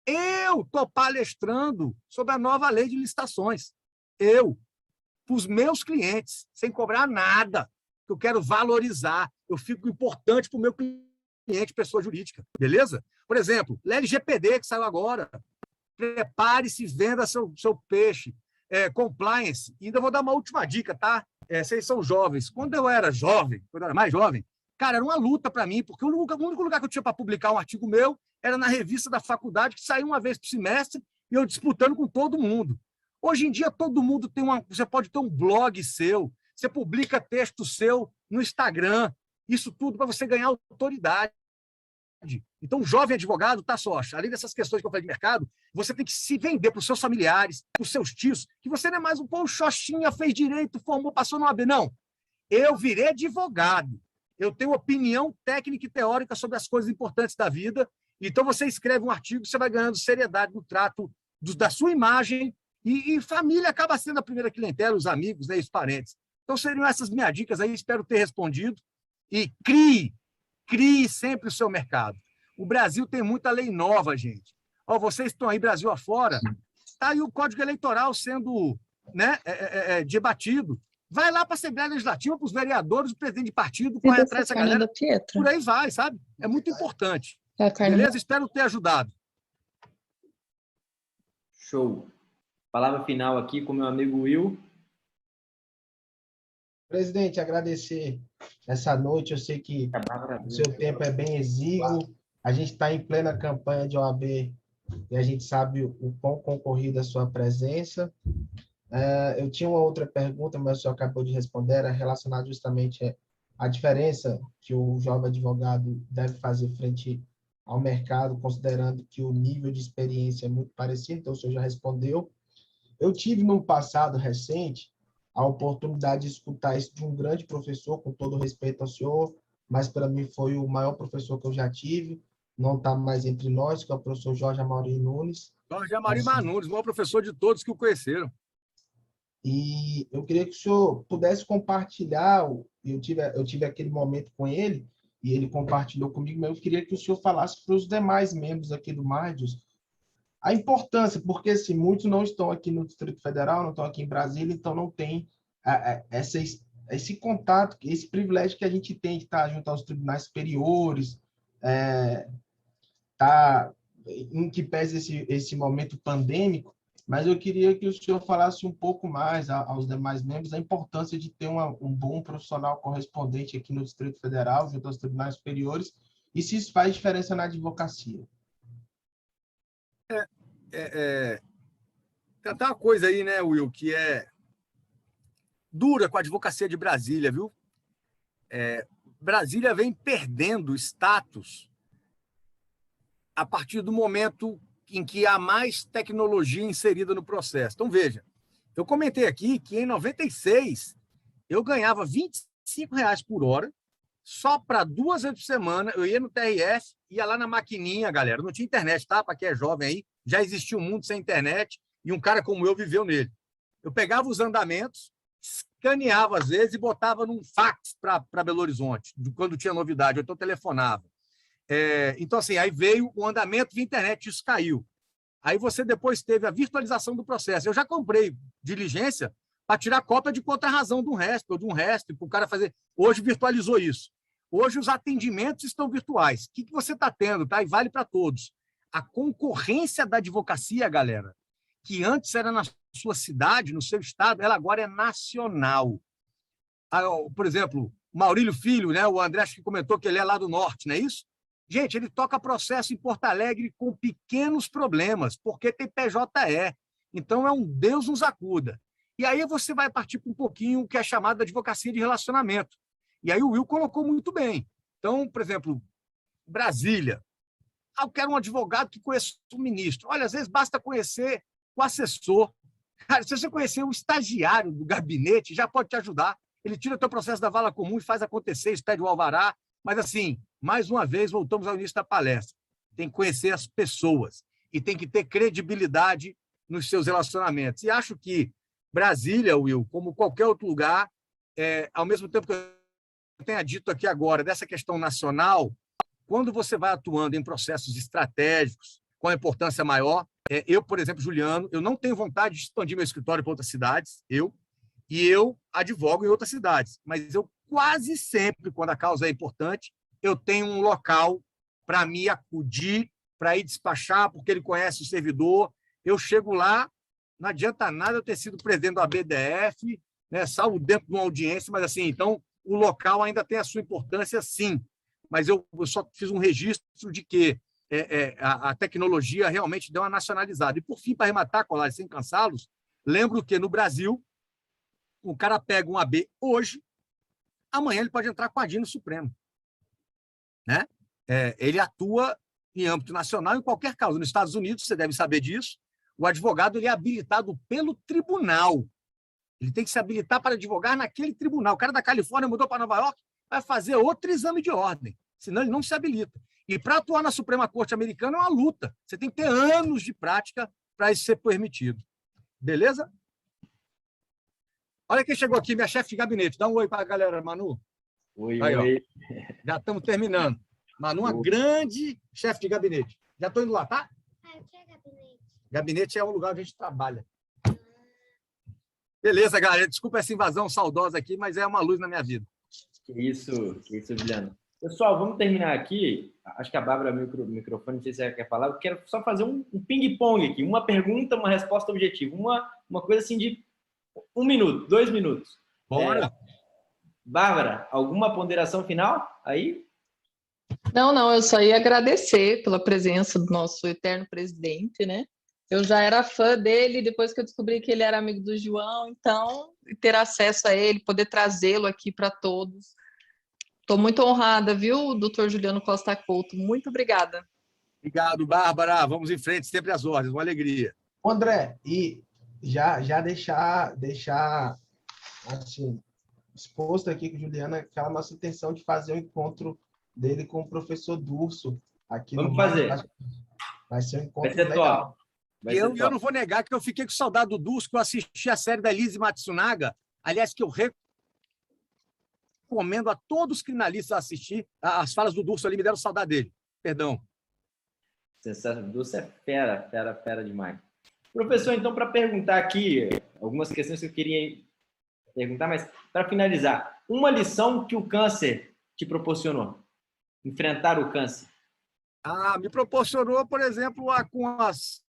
Eu estou palestrando sobre a nova lei de licitações. Para os meus clientes, sem cobrar nada, que eu quero valorizar, eu fico importante para o meu cliente, pessoa jurídica, beleza? Por exemplo, LGPD que saiu agora, prepare-se, venda seu peixe, compliance, e ainda vou dar uma última dica, tá? Vocês são jovens. Quando eu era mais jovem, cara, era uma luta para mim, porque o único lugar que eu tinha para publicar um artigo meu era na revista da faculdade, que saía uma vez por semestre, e eu disputando com todo mundo. Hoje em dia, todo mundo você pode ter um blog seu, você publica texto seu no Instagram, isso tudo para você ganhar autoridade. Então, o jovem advogado, tá, sócio, além dessas questões que eu falei de mercado, você tem que se vender para os seus familiares, para os seus tios, que você não é mais um xoxinha, fez direito, formou, passou no AB. Não. Eu virei advogado. Eu tenho opinião técnica e teórica sobre as coisas importantes da vida. Então, você escreve um artigo, você vai ganhando seriedade no trato da sua imagem e família acaba sendo a primeira clientela, os amigos, né, os parentes. Então, seriam essas minhas dicas aí, espero ter respondido. E crie sempre o seu mercado. O Brasil tem muita lei nova, gente. Ó, vocês estão aí Brasil afora, está aí o Código Eleitoral sendo, né, debatido. Vai lá para a Assembleia Legislativa, para os vereadores, o presidente de partido, corre atrás dessa galera. Por aí vai, sabe? É muito importante. Beleza? Espero ter ajudado. Show. Palavra final aqui com meu amigo Will. Presidente, agradecer essa noite. Eu sei que o seu tempo é bem exíguo. A gente está em plena campanha de OAB e a gente sabe o quão concorrida a sua presença. Eu tinha uma outra pergunta, mas o senhor acabou de responder, era relacionada justamente à diferença que o jovem advogado deve fazer frente ao mercado, considerando que o nível de experiência é muito parecido, então o senhor já respondeu. Eu tive, no passado recente, a oportunidade de escutar isso de um grande professor, com todo respeito ao senhor, mas para mim foi o maior professor que eu já tive, não está mais entre nós, que é o professor Jorge Amaury Nunes. Jorge Amaury Nunes, o maior professor de todos que o conheceram. E eu queria que o senhor pudesse compartilhar, eu tive aquele momento com ele, e ele compartilhou comigo, mas eu queria que o senhor falasse para os demais membros aqui do Mardios a importância, porque assim, muitos não estão aqui no Distrito Federal, não estão aqui em Brasília, então não tem esse contato, esse privilégio que a gente tem de estar junto aos tribunais superiores, em que pese esse momento pandêmico, mas eu queria que o senhor falasse um pouco mais aos demais membros a importância de ter um bom profissional correspondente aqui no Distrito Federal, junto aos tribunais superiores, e se isso faz diferença na advocacia. Tem uma coisa aí, né, Will, que é dura com a advocacia de Brasília, viu? Brasília vem perdendo status a partir do momento em que há mais tecnologia inserida no processo. Então, veja, eu comentei aqui que em 96 eu ganhava R$25 por hora, só para 2 vezes por semana, eu ia no TRF, ia lá na maquininha, galera, não tinha internet, tá? Para quem é jovem aí, já existia um mundo sem internet, e um cara como eu viveu nele. Eu pegava os andamentos, escaneava às vezes e botava num fax para Belo Horizonte, quando tinha novidade, ou então telefonava. Então, assim, aí veio o andamento via internet, isso caiu. Aí você depois teve a virtualização do processo. Eu já comprei diligência para tirar cópia de contra-razão de um resto, ou de um resto, para o cara fazer. Hoje virtualizou isso. Hoje os atendimentos estão virtuais. O que você está tendo, tá? E vale para todos. A concorrência da advocacia, galera, que antes era na sua cidade, no seu estado, ela agora é nacional. Por exemplo, o Maurílio Filho, né? O André acho que comentou que ele é lá do norte, não é isso? Gente, ele toca processo em Porto Alegre com pequenos problemas, porque tem PJE. Então, é um Deus nos acuda. E aí você vai partir para um pouquinho o que é chamado de advocacia de relacionamento. E aí o Will colocou muito bem. Então, por exemplo, Brasília. Eu quero um advogado que conheça o ministro. Olha, às vezes basta conhecer o assessor. Cara, se você conhecer o estagiário do gabinete, já pode te ajudar. Ele tira o teu processo da vala comum e faz acontecer, expede o alvará. Mas, assim, mais uma vez, voltamos ao início da palestra. Tem que conhecer as pessoas e tem que ter credibilidade nos seus relacionamentos. E acho que Brasília, Will, como qualquer outro lugar, ao mesmo tempo que eu tenha dito aqui agora, dessa questão nacional, quando você vai atuando em processos estratégicos, com a importância maior, eu, por exemplo, Juliano, eu não tenho vontade de expandir meu escritório para outras cidades, eu advogo em outras cidades, mas eu quase sempre, quando a causa é importante, eu tenho um local para me acudir, para ir despachar, porque ele conhece o servidor. Eu chego lá, não adianta nada eu ter sido presidente do ABDF, né, salvo dentro de uma audiência, mas assim, então o local ainda tem a sua importância, sim. Mas eu só fiz um registro de que a tecnologia realmente deu uma nacionalizada. E, por fim, para arrematar, Colares, sem cansá-los, lembro que no Brasil, o cara pega um AB hoje, amanhã ele pode entrar com a DIN no Supremo. Né? Ele atua em âmbito nacional em qualquer causa. Nos Estados Unidos, você deve saber disso, o advogado ele é habilitado pelo tribunal. Ele tem que se habilitar para advogar naquele tribunal. O cara da Califórnia mudou para Nova York, vai fazer outro exame de ordem, senão ele não se habilita. E para atuar na Suprema Corte Americana é uma luta. Você tem que ter anos de prática para isso ser permitido. Beleza? Olha quem chegou aqui, minha chefe de gabinete. Dá um oi para a galera, Manu. Oi, aí, oi. Já estamos terminando. Manu, uma grande chefe de gabinete. Já estou indo lá, tá? O que é gabinete? Gabinete é um lugar onde a gente trabalha. Beleza, galera. Desculpa essa invasão saudosa aqui, mas é uma luz na minha vida. Que isso, Juliano. Pessoal, vamos terminar aqui. Acho que a Bárbara abriu o microfone, não sei se ela quer falar. Eu quero só fazer um ping-pong aqui. Uma pergunta, uma resposta objetiva. Uma coisa assim de 1 minuto, 2 minutos. Bora! Bárbara, alguma ponderação final aí? Não, eu só ia agradecer pela presença do nosso eterno presidente, né? Eu já era fã dele depois que eu descobri que ele era amigo do João, então ter acesso a ele, poder trazê-lo aqui para todos. Estou muito honrada, viu, doutor Juliano Costa Couto? Muito obrigada. Obrigado, Bárbara. Vamos em frente, sempre às ordens. Uma alegria. André, e já deixar assim, exposto aqui com o Juliano aquela nossa intenção de fazer um encontro dele com o professor Durso aqui. Vamos fazer. Vai ser um encontro legal. top. Eu não vou negar que eu fiquei com saudade do Durso, que eu assisti a série da Elise Matsunaga, aliás, que eu recomendo a todos os criminalistas assistir. As falas do Durso ali me deram saudade dele. Perdão. O Durso é fera demais. Professor, então, para perguntar aqui, algumas questões que eu queria perguntar, mas para finalizar, uma lição que o câncer te proporcionou? Enfrentar o câncer. Me proporcionou, por exemplo, com as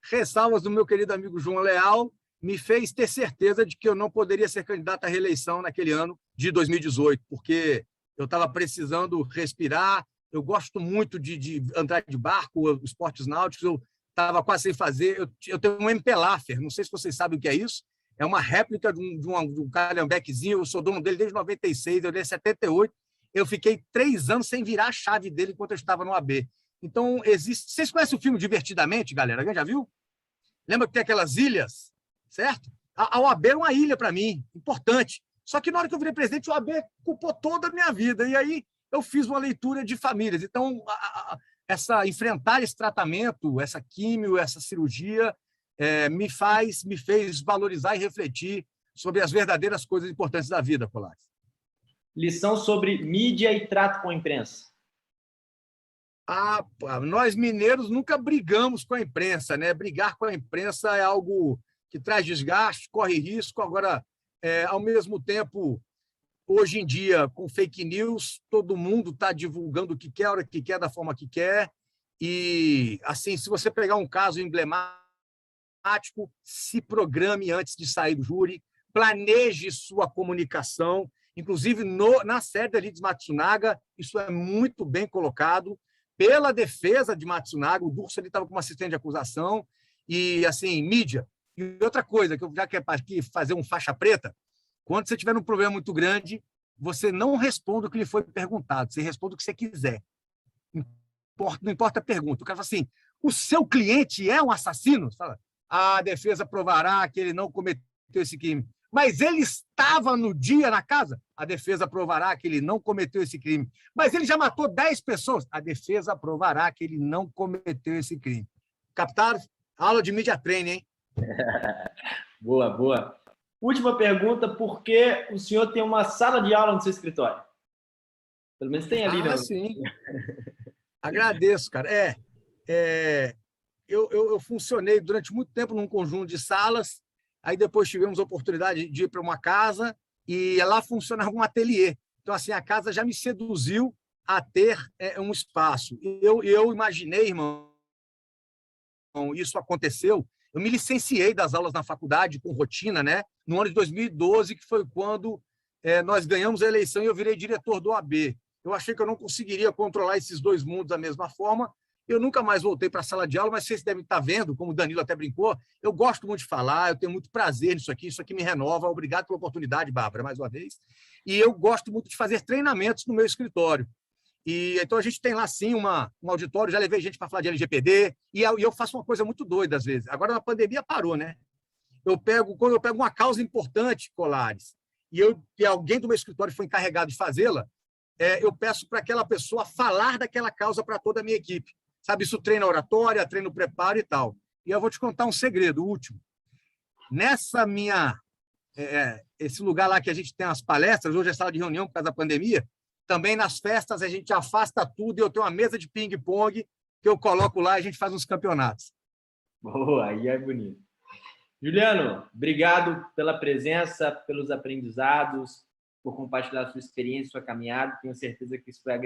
ressalvas do meu querido amigo João Leal, me fez ter certeza de que eu não poderia ser candidato à reeleição naquele ano de 2018, porque eu estava precisando respirar, eu gosto muito de andar de barco, esportes náuticos, eu estava quase sem fazer, eu tenho um Empelafer, não sei se vocês sabem o que é isso, é uma réplica de um calhambequezinho, eu sou dono dele desde 96, eu dei 78, eu fiquei 3 anos sem virar a chave dele enquanto eu estava no AB. Então, existe... Vocês conhecem o filme Divertidamente, galera? Alguém já viu? Lembra que tem aquelas ilhas, certo? A OAB era uma ilha para mim, importante. Só que na hora que eu virei presidente, o OAB ocupou toda a minha vida. E aí eu fiz uma leitura de famílias. Então, enfrentar esse tratamento, essa químio, essa cirurgia, me fez valorizar e refletir sobre as verdadeiras coisas importantes da vida, Colares. Lição sobre mídia e trato com a imprensa. Nós mineiros nunca brigamos com a imprensa, né? Brigar com a imprensa é algo que traz desgaste, corre risco. Agora, ao mesmo tempo, hoje em dia, com fake news, todo mundo está divulgando o que quer, a hora que quer, da forma que quer. E, assim, se você pegar um caso emblemático, se programe antes de sair do júri, planeje sua comunicação. Inclusive, na série da Elise Matsunaga, isso é muito bem colocado. Pela defesa de Matsunaga, o Durso estava como assistente de acusação, e, assim, mídia. E outra coisa, que eu já quero aqui fazer um faixa preta, quando você tiver um problema muito grande, você não responde o que lhe foi perguntado, você responde o que você quiser. Não importa a pergunta. O cara fala assim, o seu cliente é um assassino? Você fala, a defesa provará que ele não cometeu esse crime. Mas ele estava no dia na casa? A defesa provará que ele não cometeu esse crime. Mas ele já matou 10 pessoas? A defesa provará que ele não cometeu esse crime. Captaram? Aula de media training, hein? Boa. Última pergunta, por que o senhor tem uma sala de aula no seu escritório? Pelo menos tem ali, né? Sim. Agradeço, cara. Eu funcionei durante muito tempo num conjunto de salas. Aí depois tivemos a oportunidade de ir para uma casa e lá funcionava um ateliê. Então, assim, a casa já me seduziu a ter um espaço. Eu imaginei, irmão, isso aconteceu. Eu me licenciei das aulas na faculdade com rotina, né? No ano de 2012, que foi quando nós ganhamos a eleição e eu virei diretor do OAB. Eu achei que eu não conseguiria controlar esses dois mundos da mesma forma Eu nunca mais voltei para a sala de aula, mas vocês devem estar vendo, como o Danilo até brincou, eu gosto muito de falar, eu tenho muito prazer nisso aqui me renova. Obrigado pela oportunidade, Bárbara, mais uma vez. E eu gosto muito de fazer treinamentos no meu escritório. E então a gente tem lá, sim, um auditório, já levei gente para falar de LGPD, e eu faço uma coisa muito doida às vezes. Agora, na pandemia, parou, né? Quando eu pego uma causa importante, Colares, e alguém do meu escritório foi encarregado de fazê-la, eu peço para aquela pessoa falar daquela causa para toda a minha equipe. Sabe, isso treina oratória, treina o preparo e tal. E eu vou te contar um segredo, o último. Nessa esse lugar lá que a gente tem as palestras, hoje é sala de reunião por causa da pandemia, também nas festas a gente afasta tudo e eu tenho uma mesa de ping-pong que eu coloco lá e a gente faz uns campeonatos. Boa, aí é bonito. Juliano, obrigado pela presença, pelos aprendizados, por compartilhar a sua experiência, sua caminhada. Tenho certeza que isso vai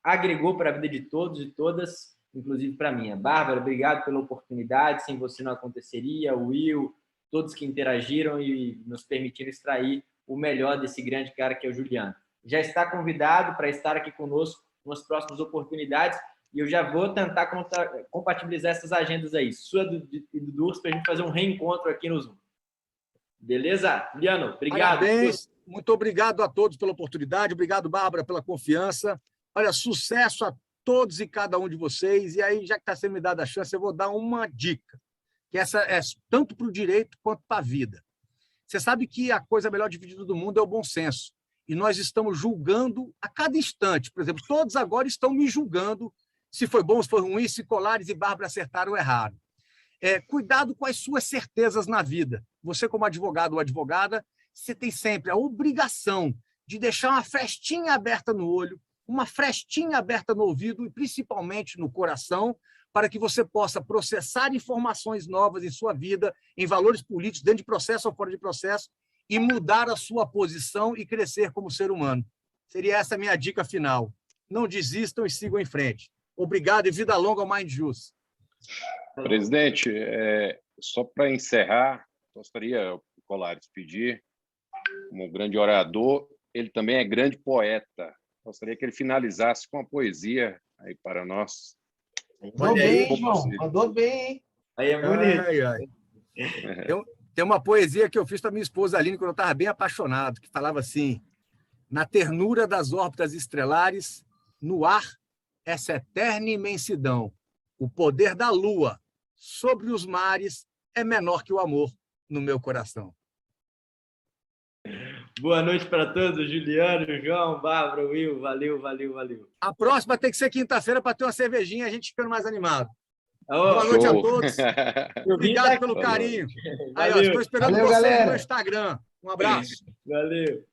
agregou para a vida de todos e todas, inclusive para a minha. Bárbara, obrigado pela oportunidade. Sem você não aconteceria. O Will, todos que interagiram e nos permitiram extrair o melhor desse grande cara que é o Juliano. Já está convidado para estar aqui conosco nas próximas oportunidades e eu já vou tentar compatibilizar essas agendas aí, sua e do Durs, para a gente fazer um reencontro aqui no Zoom. Beleza? Juliano, obrigado. Parabéns. Muito obrigado a todos pela oportunidade. Obrigado, Bárbara, pela confiança. Olha, sucesso a todos e cada um de vocês. E aí, já que está sendo me dada a chance, eu vou dar uma dica, que essa é tanto para o direito quanto para a vida. Você sabe que a coisa melhor dividida do mundo é o bom senso. E nós estamos julgando a cada instante. Por exemplo, todos agora estão me julgando se foi bom, se foi ruim, se Colares e Bárbara acertaram ou erraram. Cuidado com as suas certezas na vida. Você, como advogado ou advogada, você tem sempre a obrigação de deixar uma frestinha aberta no olho, uma frestinha aberta no ouvido e, principalmente, no coração, para que você possa processar informações novas em sua vida, em valores políticos, dentro de processo ou fora de processo, e mudar a sua posição e crescer como ser humano. Seria essa a minha dica final. Não desistam e sigam em frente. Obrigado e vida longa ao Mind Jus. Presidente, só para encerrar, gostaria, o Colares, pedir, como grande orador, ele também é grande poeta. Gostaria que ele finalizasse com a poesia aí para nós. Mandou bem, João. Mandou bem, hein? Aí é bonito. Tem uma poesia que eu fiz para minha esposa Aline, quando eu estava bem apaixonado, que falava assim: na ternura das órbitas estelares, no ar, essa eterna imensidão, o poder da lua sobre os mares é menor que o amor no meu coração. Boa noite para todos, Juliano, João, Bárbara, Will, valeu. A próxima tem que ser quinta-feira para ter uma cervejinha, a gente ficando mais animado. Boa noite a todos. Obrigado pelo carinho. Aí, estou esperando vocês no Instagram. Um abraço. Valeu.